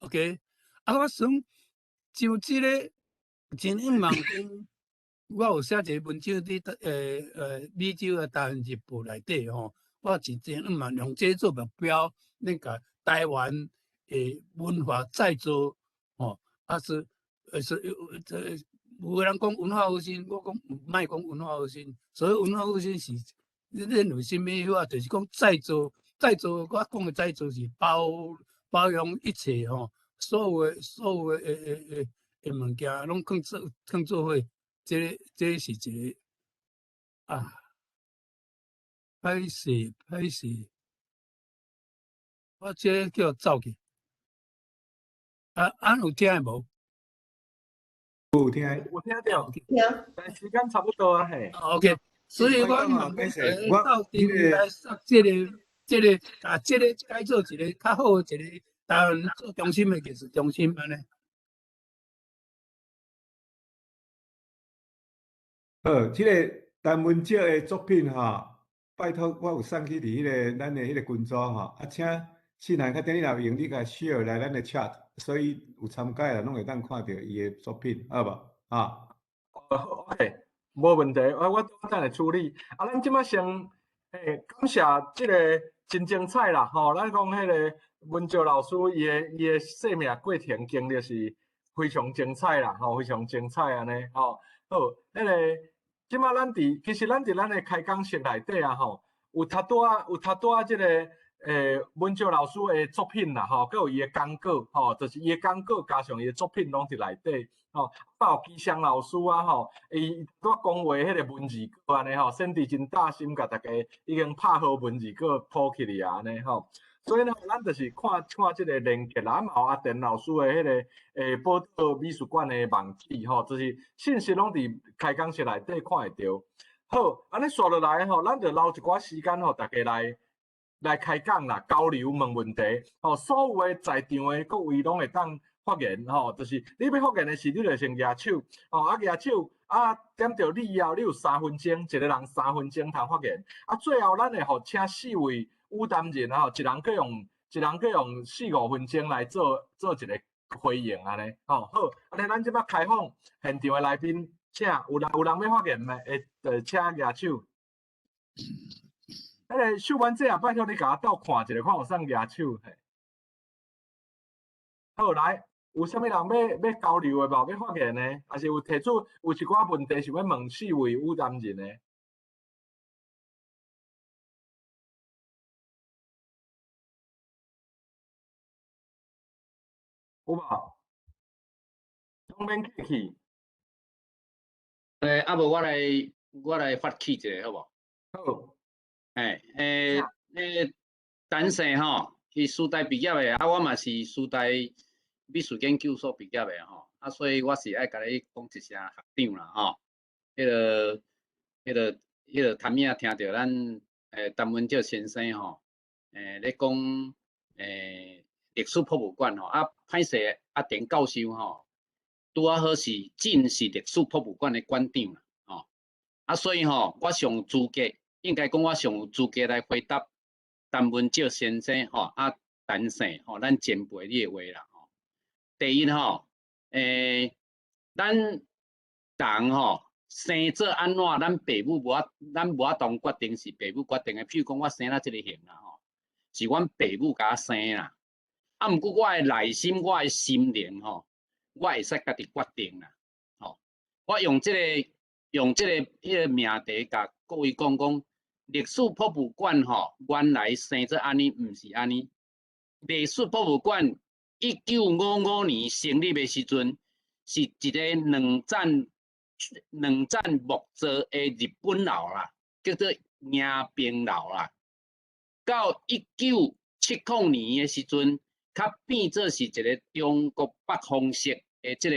OK， 啊，我想。像即个真希望讲，我有写一个文章伫美洲的台湾日报内底吼，我真希望用这做目标，咱甲台湾的文化再造吼，有人讲文化复兴，我讲莫讲文化复兴，所以文化复兴是咱为什么话，就是讲再造，我讲的再造是包容一切吼。所有的物件，拢放做伙，这是一个啊，歹势，我这叫走去。有听的无？有听到，但时间差不多啊，嘿。OK， 所以我到底来设这个改做一个较好的一个。台湾做中心的艺术中心安尼。即个陈文照的作品吼，拜托我有送去伫迄个咱的迄个群组吼，请细汉较点你若有用，你甲 share 来咱的 chat， 所以有参加的拢会当看到伊的作品，好无？OK， 无问题，我等来处理。咱即摆先感谢即个真精彩啦，吼，咱讲迄个。文照老师伊的生命过程经历是非常精彩啦，非常精彩安尼，好，迄个即摆其实咱伫咱的开讲室内底啊，有较多即个文照老师的作品啦，佮有伊的讲稿，就是伊的讲稿加上伊的作品拢伫内底，包括基祥老师啊，伊拄讲话迄个文字稿安尼，先伫真大心甲大家已经拍好文字稿铺起嚟啊，安尼，所以呢，咱就是看即个连结啦，嘛有阿田老师的迄个宝岛美术馆的网址就是信息拢伫开讲室内底看会到。好，安尼刷落来咱就留一寡时间大家来开讲啦，交流问问题。所有的在场的各位拢会当发言就是你要发言的时，你就先举手举手点着你以后，你有3分钟，一个人3分钟通发言。最后咱会请4位。有担人一人可用4-5分钟来做一个回应安尼，好，安尼咱即摆开放现场的来宾，请有人要发言诶，请举手。迄个秀文姐啊，拜托你甲我倒看一下，看有啥举手嘿。好，来，有啥物人要交流的无？要发言的，还是有提出有一寡问题想要问4位有担人的？有无？拢免客气。无我来发起一个好无？好。陈生吼，是师大毕业的，我嘛是师大美术研究所毕业的所以我是爱甲你讲一声学长啦迄个谭名听到咱陈文照先生咧讲历史博物馆歹势田教授拄啊好是正是历史博物馆的馆长啦所以我上有资格，应该讲我上有资格来回答陈文照先生陈生咱前辈你的话啦第一咱人生做安怎，咱父母咱无法当决定是父母决定的。譬如讲我生了这个形啦是阮爸母甲我生啦。啊，毋过我的内心，我的心灵吼，我会使家己决定啦。吼，我用即个命题甲各位讲，历史博物馆吼，原来生做安尼，毋是安尼。历史博物馆1955年成立的时阵，是一个两战木造的日本楼啦，叫做迎宾楼啦。到1970年的时阵，较变做是一个中国北方式的即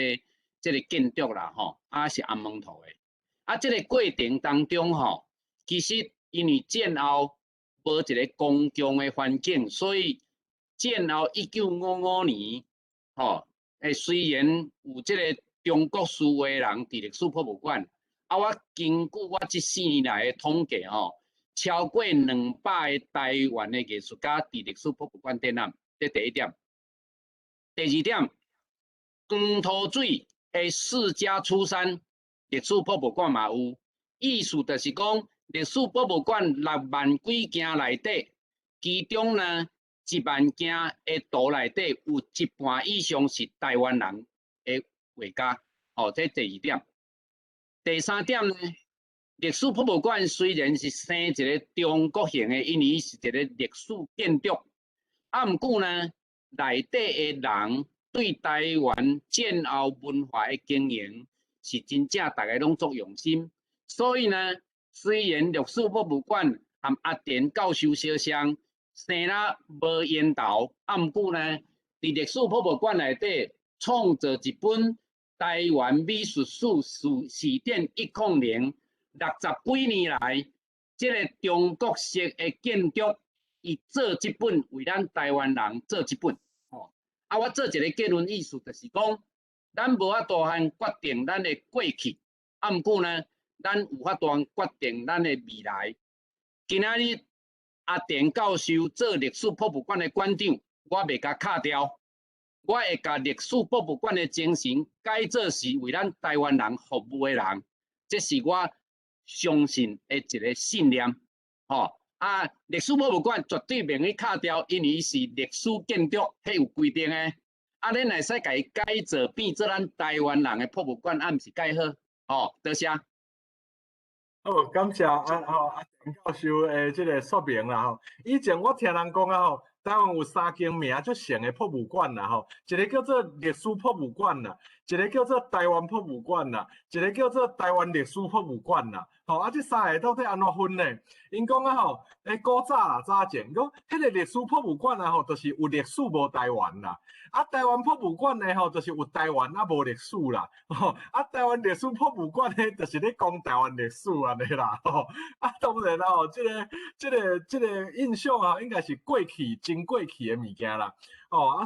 个建筑啦，吼，是红门头的。即个过程当中吼，其实因为战后无一个公共的环境，所以战后1955年，吼，虽然有即个中国思维人伫历史博物馆，我根据我这4年来的统计吼，超过200个台湾的艺术家伫历史博物馆展览，这第一点。第二点，黄土水的4家出山历史博物馆嘛有，意思就是讲历史博物馆6万几件内底，其中呢1万件的图内底有一半以上是台湾人的画家，这第二点。第三点呢，历史博物馆虽然是生一个中国型的，因为伊是一个历史建筑，毋过呢，内底的人对台湾战后文化的经营是真正大家拢足用心，所以呢，虽然历史博物馆和阿田教授相像，生啦无烟头，毋过呢，伫历史博物馆内底创造一本台湾美术史典100，60几年来，这个中国式的建筑，伊做这本为咱台湾人做这本。我做一个结论意思就是讲，咱无法度决定咱的过去，毋过呢，咱有法度决定咱的未来。今仔日阿田教授做历史博物馆的馆长，我袂甲卡掉。我会甲历史博物馆的精神改做是为咱台湾人服务的人，这是我相信的一个信念。历史博物馆绝对袂去卡掉，因为伊是历史建筑，迄有规定的。咱会使甲伊改造变做咱台湾人的博物馆，毋是介好。多谢。好，感谢阿田教授的这个说明啦吼。以前我听人讲啊吼，台湾有3间名足盛的博物馆啦吼，一个叫做历史博物馆啦，一个叫做台湾博物馆啦，一个叫做台湾历史博物馆啦。这3个到底安怎分呢？因讲啊吼，古早啦，早前讲迄个历史博物馆啊吼，就是有历史无台湾啦。台湾博物馆呢吼，就是有台湾无历史啦。台湾历史博物馆呢，就是咧讲台湾历史安尼啦。当然啦吼，这个印象啊，应该是过去真过去的物件啦。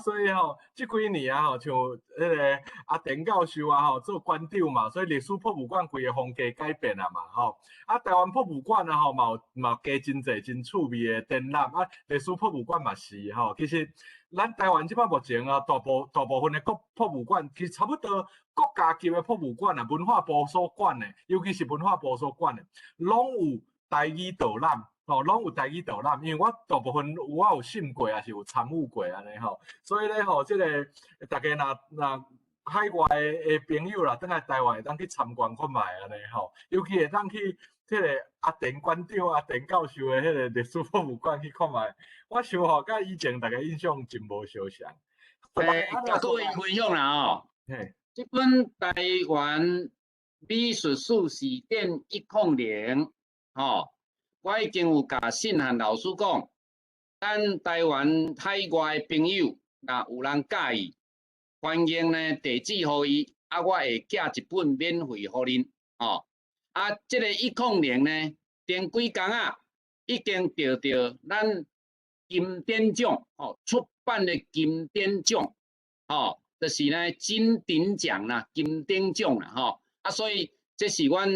所以吼，这几年啊吼，像迄个阿田教授啊吼做馆长嘛，所以历史博物馆规个风格改变啊嘛吼。台湾博物馆啊吼，嘛加真侪真趣味的展览。历史博物馆嘛是吼，其实咱台湾即摆目前啊，大部分的博物馆，其实差不多国家级的博物馆啊，文化部所管的，尤其是文化部所管的，拢有台语导览。拢有台语导览，因为我大部分我有信过，也是有参与过安尼吼，所以咧吼，这个大家若海外的朋友啦，倒来台湾会当去参观看卖安尼吼，尤其会当去这个阿田馆长、阿田教授的迄个历史博物馆去看卖。我想吼，甲以前大家印象真无相像。甲各位分享啦吼，这本台湾美术史典100吼。我已经有甲信和老师讲，咱台湾海外的朋友，若有人介意，欢迎呢地址互伊，我会寄一本免费互恁。这个100呢，前几工啊，已经得到咱金典奖出版的金典奖，就是呢金鼎奖啦、金典奖啦，所以这是阮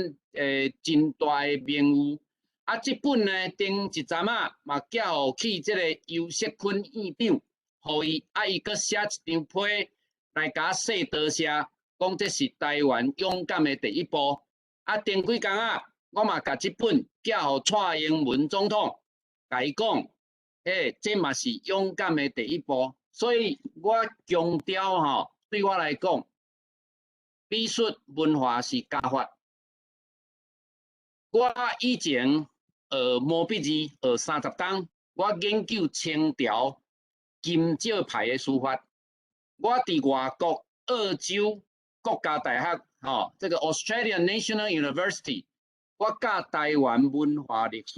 真大的名誉。这本呢，顶一站啊，嘛寄互去这个尤锡坤院长，互伊伊阁写一张批来甲说多谢，讲这是台湾勇敢的第一步。顶几工啊，我嘛甲这本寄互蔡英文总统，甲伊讲，这嘛是勇敢的第一步。所以我强调吼，对我来讲，美术文化是加法。我以前毛笔字学30天，我研究清朝金朝派的书法。我伫外国澳洲国家大学这个 Australian National University， 我教台湾文化历史，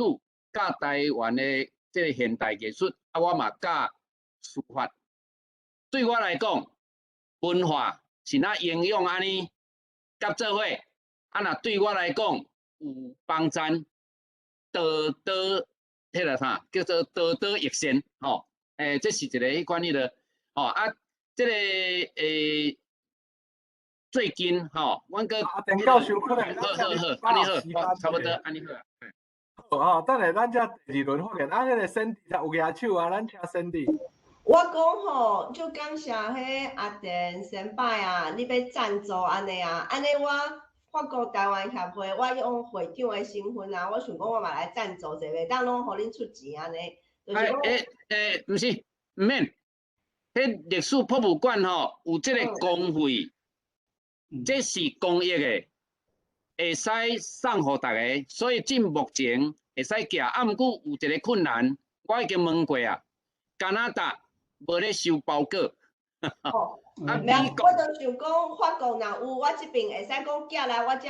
教台湾的这个现代艺术，我嘛教书法。对我来讲，文化是哪应用安尼夹做伙，若对我来讲有帮助，道德迄个啥叫做道德益善这是一个迄款的这个最近阮个田教授可能好，安尼好，差不多安尼好。好，等下咱遮第2轮发言，迄个 Cindy 有举手啊，咱请 Cindy。我讲吼，就感谢迄阿田先摆啊，你要赞助安尼啊，安尼我法国台湾协会，我用会长的身份啊，我想讲我嘛来赞助一下，袂当拢互恁出钱安尼。毋是，毋免。迄历史博物馆有即个公费，这是公益的，会使送互大家，所以至目前会使寄。毋过有一个困难，我已经问过啊，加拿大无咧收包裹。我就想讲，法国若有，我这边会使讲寄来我遮，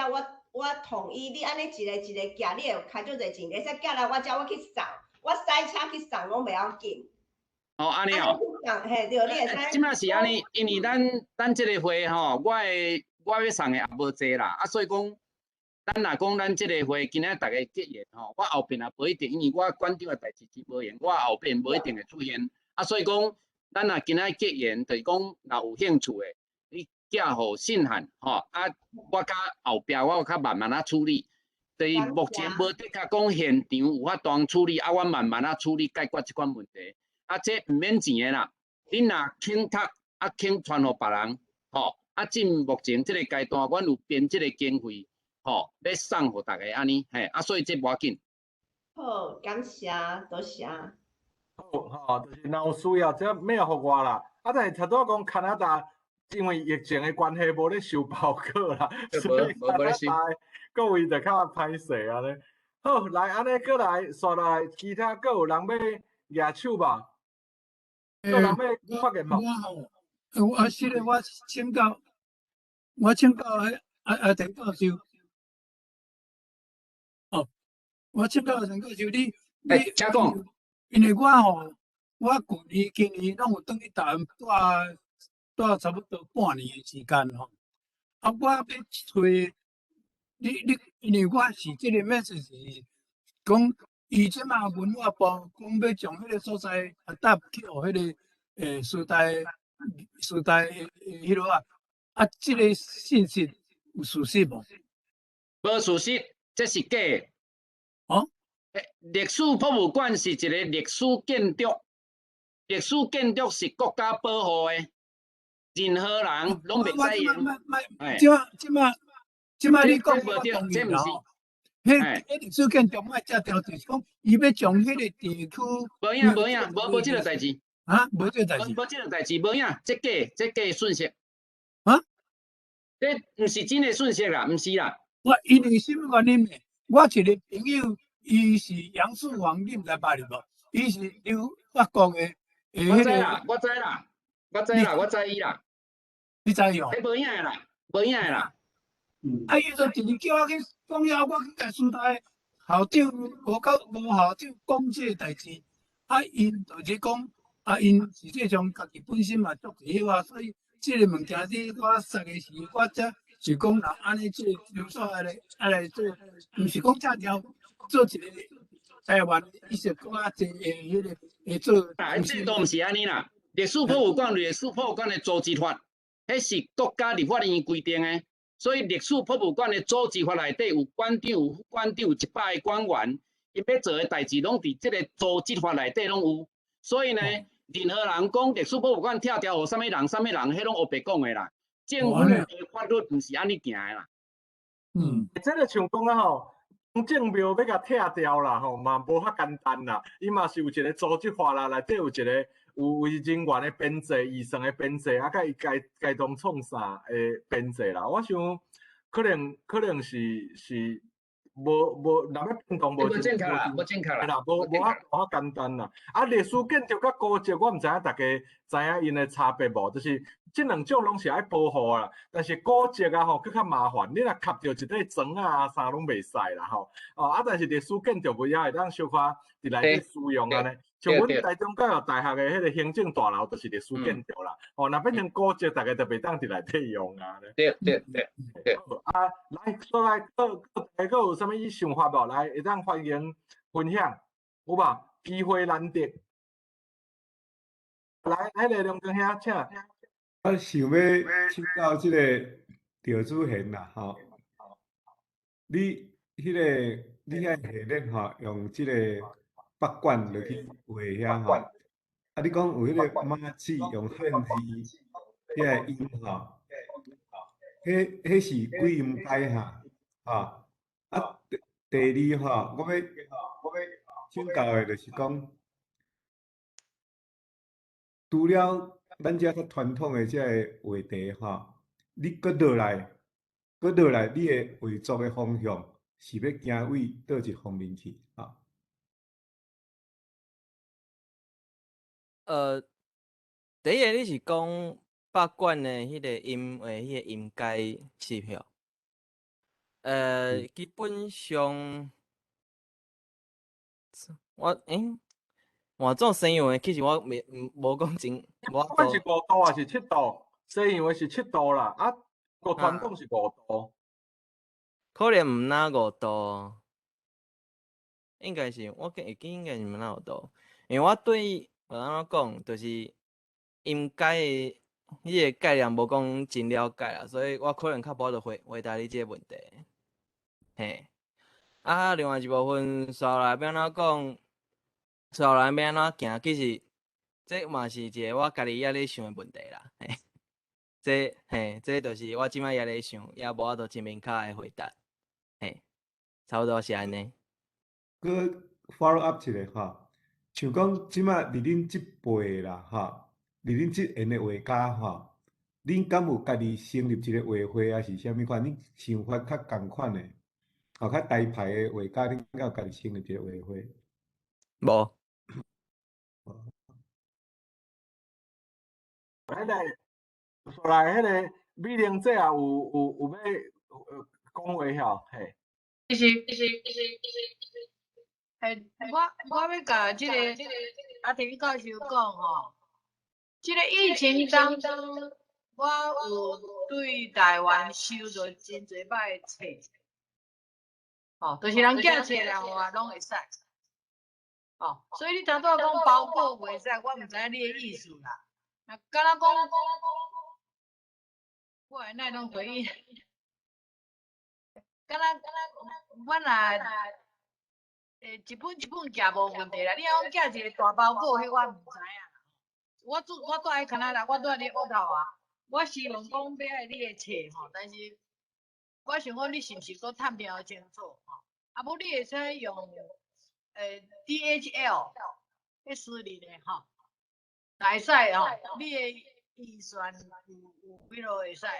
我同意你安尼一个一个寄，你会开足侪钱，会使寄来我遮，我去送，我塞车去送拢袂要紧。安尼嘿，对，你会使。即摆是安尼，因为咱即个会我要送的也无济啦，所以讲，咱若讲咱即个会今仔大家结缘我后边也无一定，因为我馆长的代志真无闲，我后边无一定会出现。所以讲，咱若今仔结缘，就是讲若有兴趣的，你寄互信函我甲后壁我有较慢慢啊处理。就是目前无的确讲现场有法当处理，我慢慢啊处理解决即款问题。这毋免钱的啦，恁若请读请传互别人至目前即个阶段，阮有编即个经费要送互大家安尼所以这无要紧。好，感谢，多谢。好，就是若有需要，这免互我啦。但是差不多讲加拿大，因为疫情的关系，无咧收包裹啦，所以加拿大各位就较歹势安尼。好，来安尼过来，煞来其他各有人要举手吧？有人要发言无？我是咧，我请教阿田教授。我请教田教授，你请讲。因为我旧年、今年拢有转去台湾住差不多半年的时间我要找你，因为我是这个 message 讲，伊即马文化部讲要将迄个所在adapt去迄个时代迄落这个信息有事实无？无事实，这是假的。历史博物馆是一个历史建筑，历史建筑是国家保护的，任何人拢袂使用。即马你讲无对，这毋是。迄历史建筑莫遮条，就是讲伊要将迄个地区。无影，无即个代志。无即个代志。无即个代志，无影，这假讯息。这毋是真的讯息啦，毋是啦。我因为什么原因呢？我一个朋友。伊是杨树煌，你毋知捌哩无？伊是留法国的。我知啦，我知啦，我知伊啦。你知哟？迄无影的啦，无影的啦。伊就直接叫我去讲遐，我去甲师大校长无校长讲这个代志。因就是讲，因实际上家己本身嘛足会晓所以这个物件我说的是，我则是讲若安尼这留所来做，毋是讲遮条。做一个台湾意识更加侪迄个会做，这都毋是安尼啦。历史博物馆的组织法，迄是国家立法院规定的。所以历史博物馆的组织法内底有馆长有100个官员，伊要做的代志拢伫即个组织法内底拢有。所以呢，任何人讲历史博物馆拆掉互啥物人，迄拢黑白讲的啦。政府的法律毋是安尼行的啦。真个像讲啊吼。正庙要甲拆掉啦，吼，嘛无遐简单啦。伊嘛是有一个组织法啦，内底有一个有为人员的编制、预算的编制，啊，甲伊该当创啥的编制啦。我想可能是无，若要变动无真正确啦，无正确啦，无遐简单啦。啊，历史建筑甲古迹，我毋知影大家知影因的差别无？就是这两种拢是爱保护啦，但是古迹啊吼，佫较麻烦，你若卡着一块砖啊啥拢袂使啦吼。哦，啊，但是历史建筑也会当小可伫内底使用安尼。像阮台中教育大学的迄个行政大楼，就是历史建筑啦。哦，若变成古迹，大家就袂当伫内底用啊。对。啊，来，再来，佫有啥物想法无？来，会当欢迎分享，有无？机会难得。来，迄个梁光兄，请。我想要请教即个赵主贤啦，吼，你遐下面吼，用即个八卦落去画遐吼，啊，你讲有迄个马字用汉字，遐个音吼，迄是几音阶哈？吼，啊，第二吼，我要请教的就是讲，除了咱遮较传统的即个话题吼，你搁落来，你的画作的方向是要行为倒一方面去啊？第一个你是讲八卦的迄个音的迄个音阶是票？基本上换做西洋的，其实我无讲真，我是5度还是7度？西洋的是7度啦，啊，个传统是5度。可能毋哪5度，应该是我会记应该是毋哪5度，因为我对安怎讲，就是音阶的迄个概念无讲真了解啦，所以我可能较无得回答你这个问题。嘿，啊，另外一部分刷来要安怎讲？刷来要安怎行？其实这嘛是一个我家己也咧想的问题啦。嘿，这就是我即摆也咧想，也无法度真明确的回答。嘿，差不多是安尼。佮 follow up 一下吼，像讲即摆伫恁即辈啦吼，伫恁即end的画家吼，恁敢有家己成立一个画会，还是啥物款？恁想法较共款的，吼较大牌的画家，恁敢有家己成立一个画会？无。迄个，来迄个美玲姐也有要讲话吼，嘿。是，我要甲即个阿田教授讲吼，即个疫情当中，我有对台湾收到真侪摆的册，吼，就是人寄册来互我拢会使，吼，所以你头拄仔讲包裹袂使，我毋知影你的意思啦。啊，敢若讲，我会哪拢回应？敢若我若一本寄无问题啦。你讲寄一个大包裹，迄我毋知影。我住喺加拿大，我住喺你屋头啊。我希望讲要爱你的册吼，但是我想讲你是毋是搁探听清楚吼？啊，无你会使用DHL 迄私人的吼。会使吼，你的预算有几落会使，啊，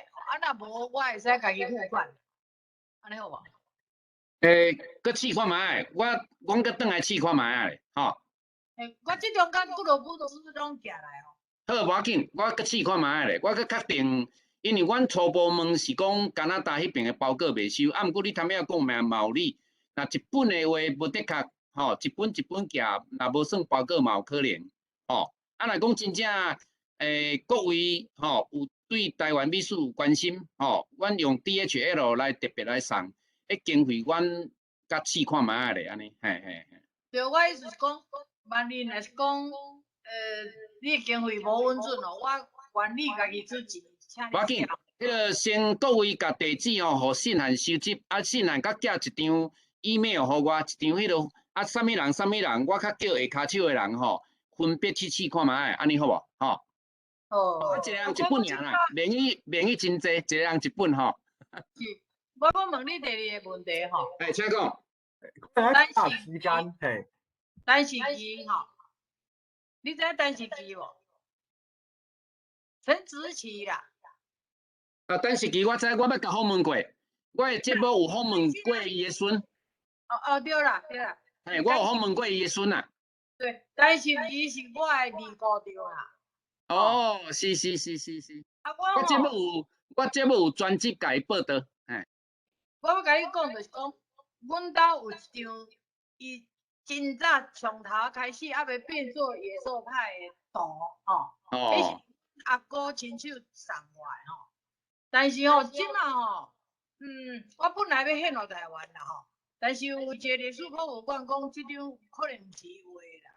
若无我会使家己付款，安尼好无？搁试看卖，阮搁转来试看卖咧，吼。我即中间几落本都是拢寄来哦。好，无要紧，我搁试看卖咧，我搁确定，因为阮初步问是讲加拿大迄边的包裹袂收，啊，毋过你头尾讲嘛有理，若一本的话无的确，吼，一本寄，若无算包裹嘛有可能，吼。啊，若讲真正，各位吼有对台湾美术有关心吼，阮用 DHL 来特别来送，迄经费阮甲试看卖咧，安尼，嘿。对，我意思是讲，万一若是讲，你经费无稳准哦，我愿意家己出钱，请你。无要紧，迄个先各位甲地址吼，互信函收集，啊，信函甲寄一张 email 互我，一张迄落，啊，啥物人，我较叫下骹手的人吼。分别去试看卖，安尼好无？吼。哦。一个人一本尔啦，免去真济，一个人一本吼。是，我问你第二个问题吼。请讲。可能等要时时间，嘿，等时期吼，你知影等时期无？陈子琪啦，等时期我知，我要甲访问过，我的节目有访问过伊的孙，对啦对啦，嘿，我有访问过伊的孙啊。对，等时期是我的二姑丈啦。哦，是。啊，我节目有专辑甲伊报道，嘿。我要甲你讲，就是讲，阮兜有一张，伊真早从头开始，还未变做野兽派的图吼，迄是阿哥亲手送我的吼。但是吼，即马吼，我本来要献互台湾啦吼，但是有一个历史考古馆讲，即张可能毋是画啦。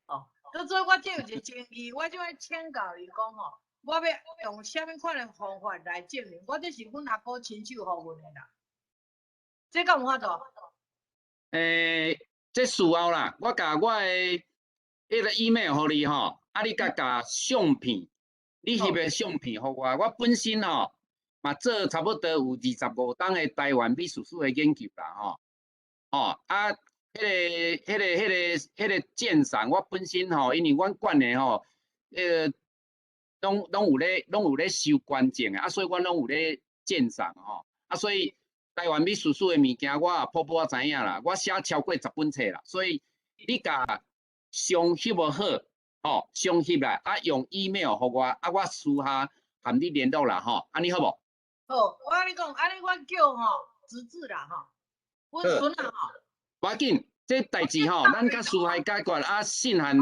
哦，所以我这有一个争议，我就要请教伊讲吼。我要用啥物款的方法来证明？我这是阮阿哥亲手互阮的啦，这敢有法度？这事后啦，我甲我的迄个 email 互你吼，你甲相片，你翕的相片互我。我本身吼嘛做差不多有25档的台湾美术史的研究啦吼。迄个鉴赏，我本身吼，因为阮馆的吼，拢有咧收捐赠的，所以阮拢有咧鉴赏吼，所以台湾美术史的物件，我也普普知影啦，我写超过10本册啦，所以你甲相翕无好，相翕来，用 email 互我，我私下含你联络啦，安尼好无？好，我甲你讲，安尼我叫侄子啦阮孙啊无要紧，这代志咱甲私下解决，信函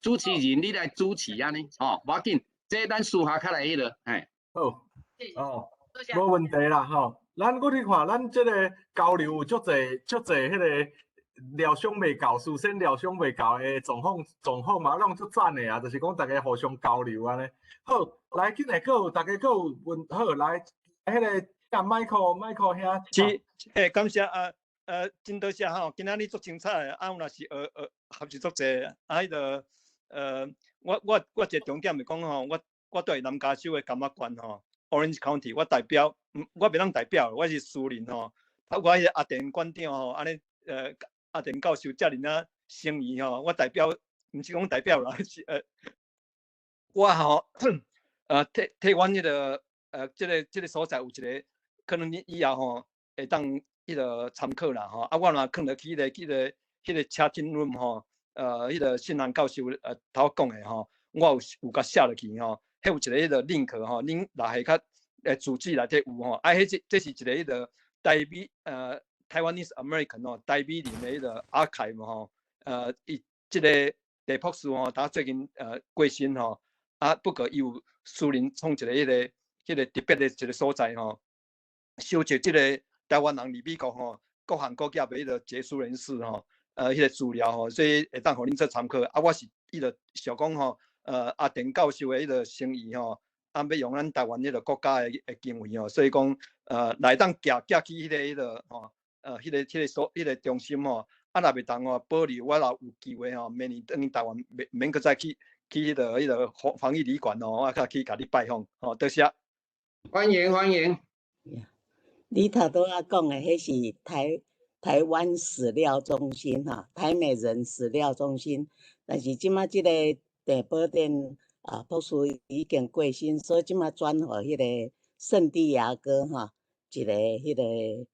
主持人你来主持安尼，无要紧。这咱私下较来迄落，嘿。好，无问题啦吼。我你看，咱这个交流有足侪迄个疗伤未够，事先疗伤未够的状况嘛，拢足赞的啊，就是讲大家互相交流安尼。好，来今日大家有问好来，迄个Michael遐。是，感谢真多谢吼，今仔日足精彩的，有若是合作足济，迄个我一个重点是讲吼，我对南加州的甘仔县吼 ，Orange County， 我代表，我袂当代表，我是私人吼。我迄个阿田馆长吼，安尼阿田教授遮尔啊诚意吼，我代表，毋是讲代表啦，是我吼替阮迄个即个所在有一个可能以后吼会当迄个参考啦吼。我若放落去迄个车tin room 吼。迄个信兰教授头讲的吼，我有甲写落去吼，迄有一个迄个 link 吼，恁内下较主旨内底有吼，这是一个迄个Taiwanese American 吼，台美人的迄个 archive 吼，伊即个地博士吼，他最近过身吼，不过伊有私人创一个迄个特别的一个所在吼，收集即个台湾人伫美国吼，各行各业的迄个杰出人士吼。迄个资料吼，所以会当互恁做参考。我是伊个想讲吼，阿田教授的迄个诚意吼，要用咱台湾迄个国家的经费吼，所以讲来当寄去迄个吼，迄个中心吼，若袂当吼保留，我若有机会吼，明年等于台湾免搁再去迄个防疫旅馆吼，我较去甲你拜访吼，多谢。欢迎。你头拄仔讲的迄是台湾史料中心哈，台美人史料中心，但是即马即个地保店博士已经过身，所以即马转互迄个圣地亚哥哈，一个迄个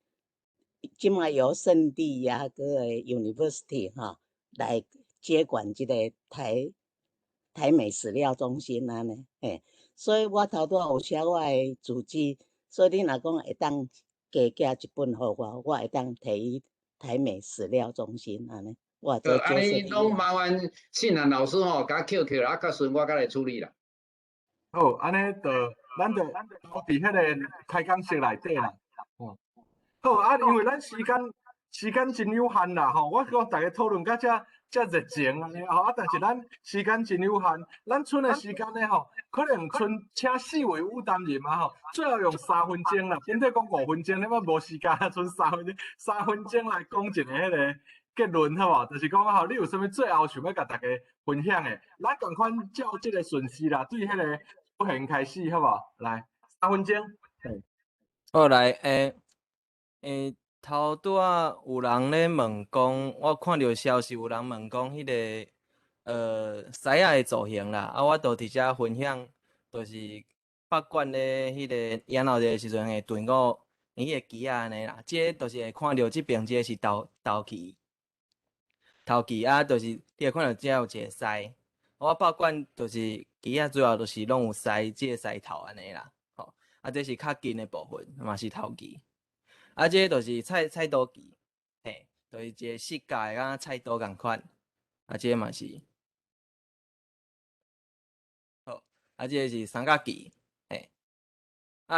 即马由圣地亚哥的 University 哈来接管即个台美史料中心安尼，所以我头拄有写我的主旨，所以你若讲会当。加寄一本互我，我会当摕伊台美史料中心安尼，我做安尼拢麻烦信兰老师吼，甲 QQ 啦，甲顺我甲来处理啦。好，安尼咱就伫迄个开讲室内底啦。好因为咱时间真有限啦吼，我讲大家讨论到遮热情安尼吼，但是咱时间真有限，咱剩的时间咧吼。可能剩请4位武担任嘛吼，最后用3分钟啦，变做讲5分钟，你嘛无时间，剩3分钟来讲一个迄个结论好无？就是讲吼，你有啥物最后想要甲大家分享的？咱共款照即个顺序啦，对迄个主持人开始好无？来3分钟。好来头拄仔有人咧问讲，我看到消息有人问讲，迄个狮仔的造型啦，我就伫遮分享，就是北管咧迄个演后日时阵的队伍，伊个旗安尼啦，即个就是会看到即边即个是头旗，就是你会看到遮有一个狮，我北管就是旗主要就是拢有狮，即个狮头安尼啦，吼，这是较近的部分，嘛是头旗。这个就是菜刀旗，嘿，就是一个膝盖甲菜刀共款，这个嘛是，好，这个是三角旗，嘿，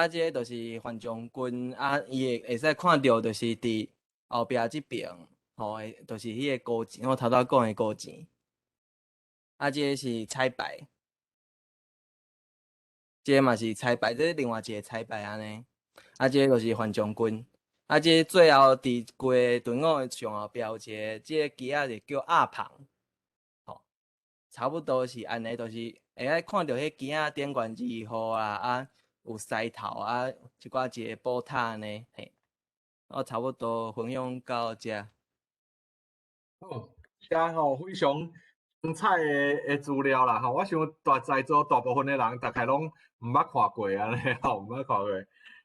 这个就是范将军，伊会使看到，就是伫后壁这边，吼，就是迄个高钱，我头讲的高钱，这个是彩排，这个嘛是彩排，这是另外一个彩排安尼，这个就是范将军。这最后伫规队伍的上后壁有一个，这个旗仔就叫阿旁，吼，差不多是安尼，就是会使看到迄旗仔顶悬2号啦，有狮头一个宝塔安尼，嘿，我差不多分享到遮。好，遮吼非常精彩的资料啦，吼，我想在座大部分的人，大概拢毋捌看过安尼，吼，毋捌看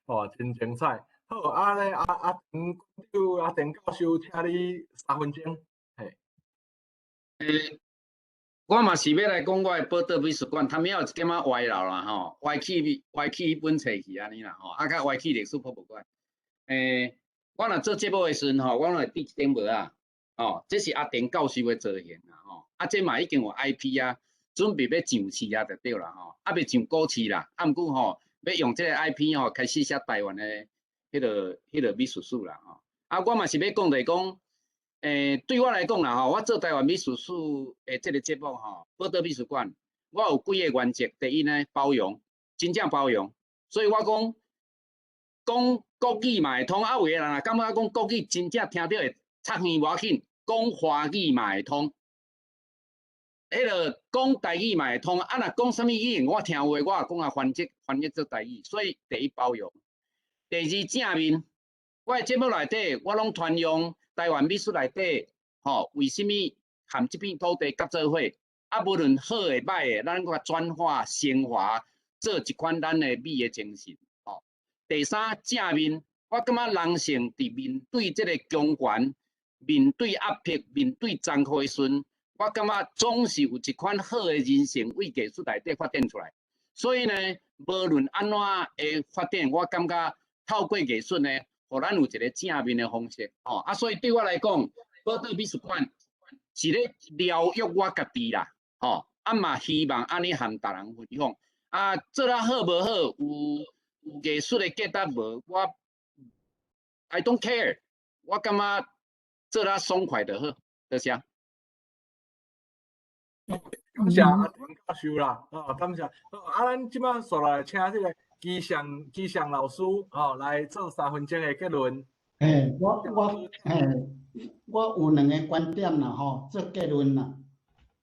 过，吼，真精彩。好，咧田教授，请你3分钟。嘿，我嘛是要来讲我的宝岛美术馆，他们有一点仔歪楼啦吼，歪去迄本册去安尼啦吼，较歪去历史博物馆。我若做节目的时阵吼，我拢会滴一点帽啊，哦，这是阿田教授的造型啦吼，这嘛已经有 IP 啊，准备要上市啊，就对啦吼，未上古市啦，毋过吼，要用这个 IP 吼，开始写台湾的。迄个美术史啦吼，我嘛是要讲就是讲，对我来讲啦吼，我做台湾美术史这个节目吼，宝岛美术馆，我有几个原则，第一呢，包容，真正包容，所以我讲国语嘛会通，有个人啊感觉讲国语真正听到会插耳无要紧，讲华语嘛会通，迄个讲台语嘛会通，若讲什么语言我听有诶，我也讲翻译做台语，所以第一包容。第二正面，我的节目内底，我拢传扬台湾美术内底，吼，为什么含这片土地合作伙，无论好诶歹诶，咱甲转化升华，做一款咱诶美诶精神，吼。第三正面，我感觉人性伫面对这个强权、面对压迫、面对残酷诶时阵，我感觉总是有一款好诶人性为艺术内底发展出来。所以呢，无论安怎诶发展，我感觉。透过艺术呢，互咱有一个正面的方式，吼所以对我来讲，宝岛美术馆是咧疗愈我家己啦，吼嘛希望安尼和大人分享，做得好无好，有艺术的价值无，我 I don't care， 我感觉做得爽快就好，多谢。感谢阿田教授啦，感谢。咱即摆说来请这个。基祥老师，来做3分钟的结论。我有2个观点啦，做结论啦。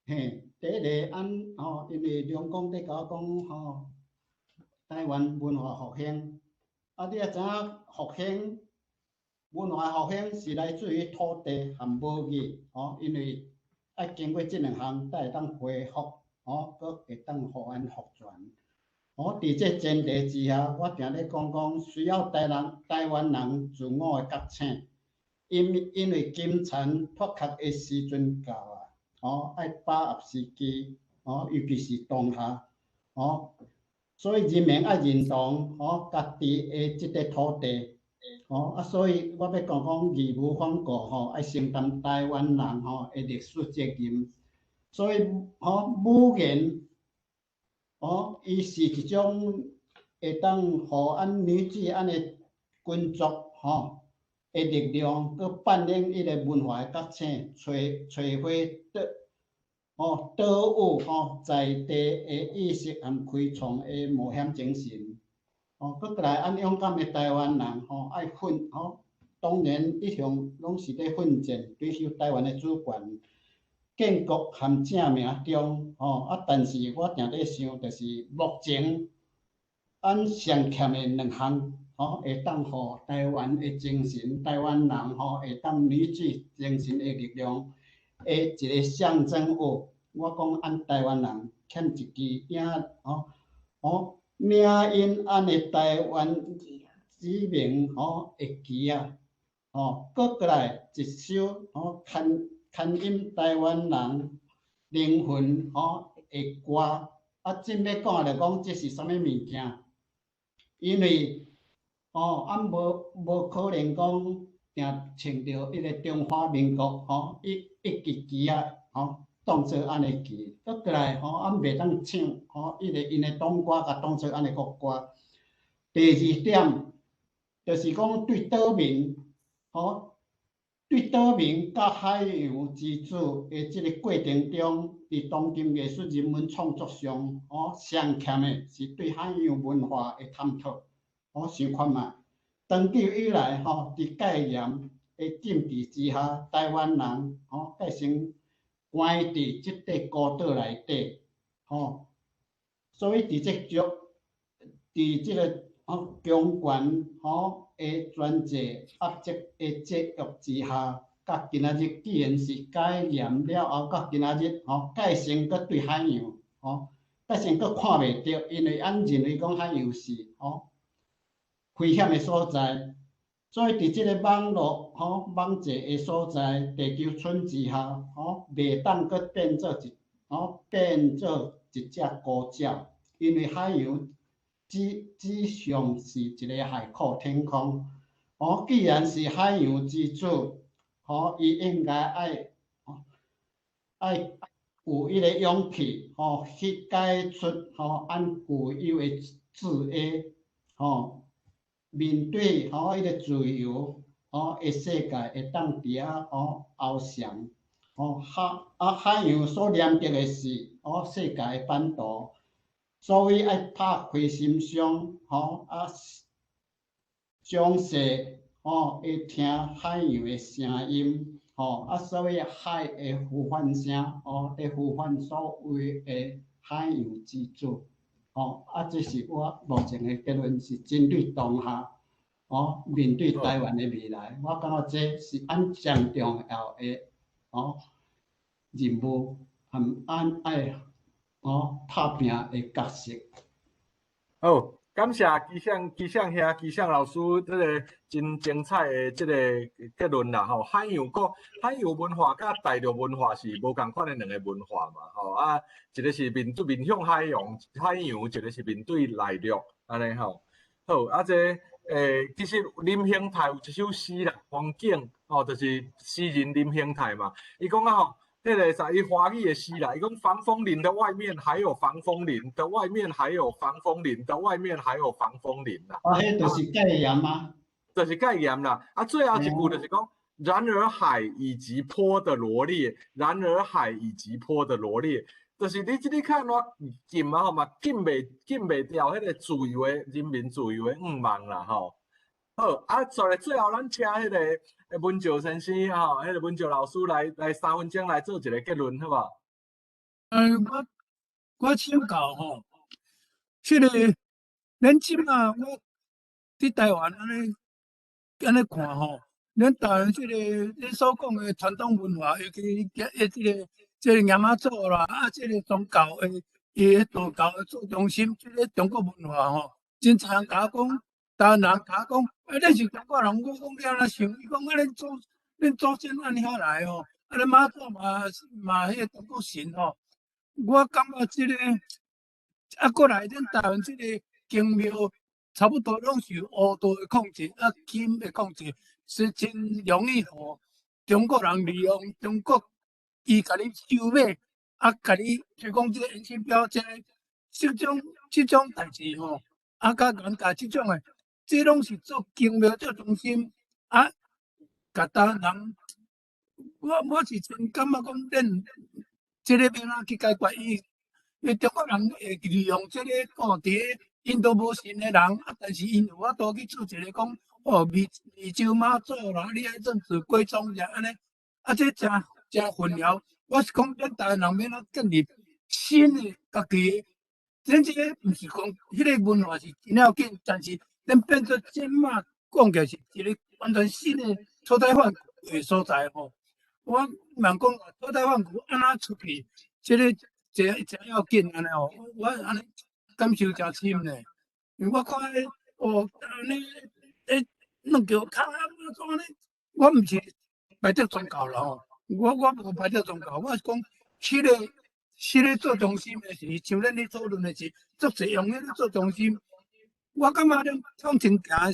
第一个因为梁公在甲我讲，台湾文化复兴，你也知影复兴，文化复兴是来自于土地和母语，因为要经过这2项，才会当恢复，佮会当互咱复原。伫这前提之下，我定咧讲需要台湾人自我的觉醒，因为金钱脱壳的时阵到啊，爱把握时机，尤其是当下，所以人民爱认同家己的这个土地，所以我要讲义无反顾，爱承担台湾人的历史责任，所以语言。伊是一种会当互咱女子安尼群族的力量，佮扮演伊个文化的觉醒，找回倒有在地的意识和开创的冒险精神。佮来，咱勇敢的台湾人爱当然一向拢是咧奋战，追求台湾的主权。建国和正名中，但是我定咧想，就是目前咱上欠的2项会当互台湾的精神，台湾人会当凝聚精神的力量的一个象征物。我讲按台湾人欠一支影名因按的台湾指名的旗啊，搁过来一首牵引台湾人灵魂的歌。真要讲就讲这是啥物物件？因为无可能讲定穿着迄个中华民国一支旗啊当做安尼旗，搁过来袂当唱迄个因的党歌，甲当做安尼国歌。第二点就是讲对岛民对岛民甲海洋之主的即个过程中，伫当今艺术人文创作上上欠的是对海洋文化的探讨。想看卖，长久以来伫概念的禁制之下，台湾人变成关伫即块孤岛内底，所以伫即个强权的专制压制的制约之下，到今仔日既然是改念了后，到今仔日改成搁对海洋改成搁看袂着，因为俺认为讲海洋是危险的所在。所以伫即个网络网际的所在，地球村之下袂当搁变做一只孤鸟，因为海洋只上是一个海阔天空。既然是海洋之主，伊应该爱有迄个勇气，去解出按具有的自A，面对迄个自由的世界会当伫遐翱翔。海洋所念着的是世界的版图，所以爱拍开心胸，详细会听海洋的声音，所以海的呼唤声，会呼唤所谓的海洋之主。这是我目前的结论，是针对当下面对台湾的未来，我感觉这是咱上重要的任务，和咱爱拍拼的角色。好，感谢基祥兄、基祥老师这个真精彩的这个结论啦。海洋文化甲大陆文化是无共款的两个文化嘛。一个是面向海洋，一个是面对内陆，安尼吼。好，这其实林兴泰有一首诗啦，风景就是诗人林兴泰嘛。伊讲迄个啥？伊华语的诗啦，伊讲防风林的外面还有防风林的外面还有防风林的外面还有防风林啦。迄就是概念吗？就是概念啦。最后一句就是讲，然而海以及波的罗列，然而海以及波的罗列，就是你看我禁嘛，禁袂掉迄个自由的人民自由的愿望啦好，所以最后咱请迄个文石先生迄个文石老师来3分钟来做一个结论，好无？我请教迄个咱即马我伫台湾安尼看咱台湾即个恁所讲的传统文化，尤其即个亚妈祖啦，即个宗教的伊个道教的做中心，即个中国文化真侪人甲我讲。台湾人甲我讲，恁是中国人，我讲了哪想？伊讲恁祖先安遐来恁妈祖嘛迄个中国神我感觉即个过来恁台湾即个经庙，差不多拢是乌道的控制，金的控制，是真容易互中国人利用中国，伊甲你收买，甲你就讲即个演新标这种代志甲人家即种的。这拢是做经庙做中心甲台湾人，我是真感觉讲，恁这个要怎去解决伊？因为中国人会利用这个伫印度无信的人，但是因有法度去做一个讲湄洲妈祖啦，你爱政治归宗者安尼，这真混淆。我是讲，咱台湾人要怎建立新的家己的，咱这个毋是讲迄个文化是真要紧，但是。咱变做即马讲嘅是一个完全新的土台反骨所在吼。我问讲土台反骨安怎出去，即个真要紧安尼吼，我安尼感受真深呢。因为我看迄安尼弄叫卡安尼，我毋是排斥宗教啦吼，我无排斥宗教，我是讲迄个做中心的是像咱咧讨论的是，足侪用迄个做中心。我感觉咱向前行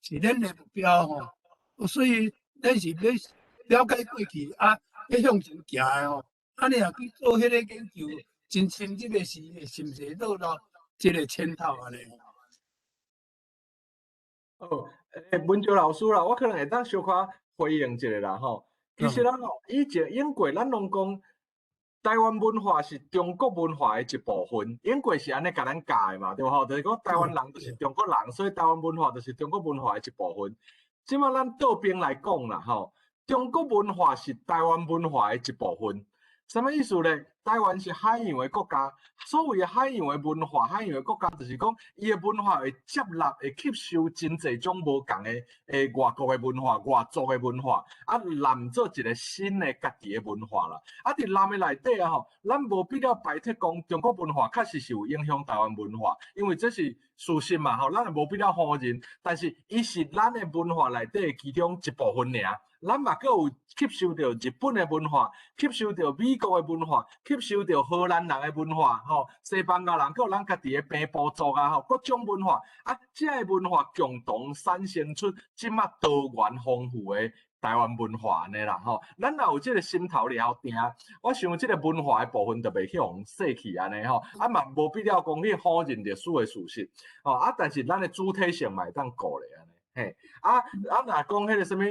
是咱的目标吼，所以咱是要了解过去啊，要向前行的吼。安尼若去做迄个研究，真深入的是毋是落到即个圈套安尼？哦，文哲老师啦，我可能会当小可回应一下啦吼。其实咱吼以前英过咱拢讲。台湾文化是中国文化的一部分，英国是安尼甲咱教的嘛，对吼？就是讲台湾人就是中国人，所以台湾文化就是中国文化的一部分。即马咱倒边来讲啦，吼，中国文化是台湾文化的一部分。什么意思咧？台湾是海洋的国家，所谓海洋的文化、海洋的国家，就是讲伊的文化会接纳、会吸收真侪种无共的外国的文化、外族的文化，啊，南做一个新的家己的文化啦。啊，伫南的内底啊吼，咱无必要排斥讲中国文化确实是有影响台湾文化，因为这是事实嘛吼，咱也无必要否认。但是伊是咱的文化内底其中一部分尔。咱嘛阁有吸收到日本的文化，吸收到美国的文化，吸收到荷兰人的文化，吼，西班牙人阁有咱家己的平埔族啊，吼，各种文化啊，这个文化共同产生出即马多元丰富的台湾文化安尼啦，吼，咱若有这个心头了定，我想这个文化的部分就袂去互逝去安尼吼，啊嘛无必要讲去否认历史的事实，吼啊，但是咱的主体性嘛会当顾咧安尼。嘿，若讲迄个什么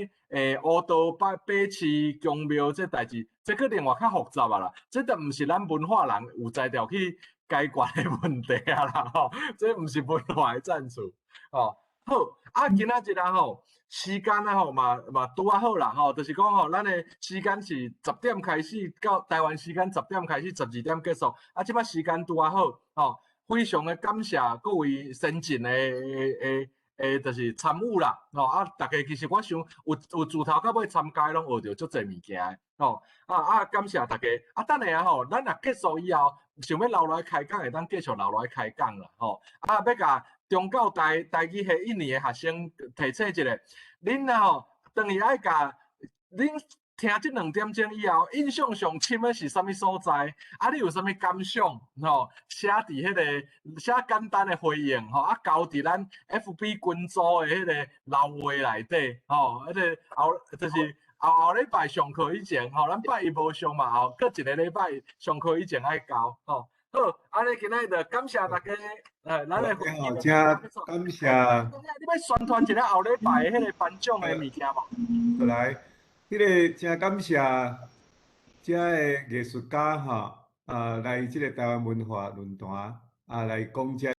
乌道八市公庙这代志，这个另外较复杂啊啦，这都毋是咱文化人有才调去解决的问题啊啦吼，这毋是文化的战术哦。好，啊，今仔日啊吼，时间啊吼嘛拄啊好啦吼，就是讲吼，咱的时间是10点开始到台湾时间10点开始，12点结束，啊，即摆时间拄啊好吼，非常的感谢各位先进的就是参与啦，吼啊！大家其实我想有自头到尾参加拢学着足侪物件，吼感谢大家。啊，等下吼，咱若结束以后，想要留落来开讲，会当继续留落来开讲啦，吼要甲中教台语系1年的学生提醒一下，恁吼等于爱甲恁。听这2点钟以后，印象上深的是啥物所在？啊，你有啥物感想？吼，写伫迄个写简单的回应，吼，啊，交伫咱 FB 群组的迄个留话内底，吼，迄个就是后礼拜上课以前，吼，咱拜一无上嘛，后搁一个礼拜上课以前爱交，吼。好，安尼今仔就感谢大家，咱的会议真感谢。你要宣传一下后礼拜迄个颁奖的物件无？来。迄个真感谢遮个艺术家吼，来即个台湾文化论坛来讲遮。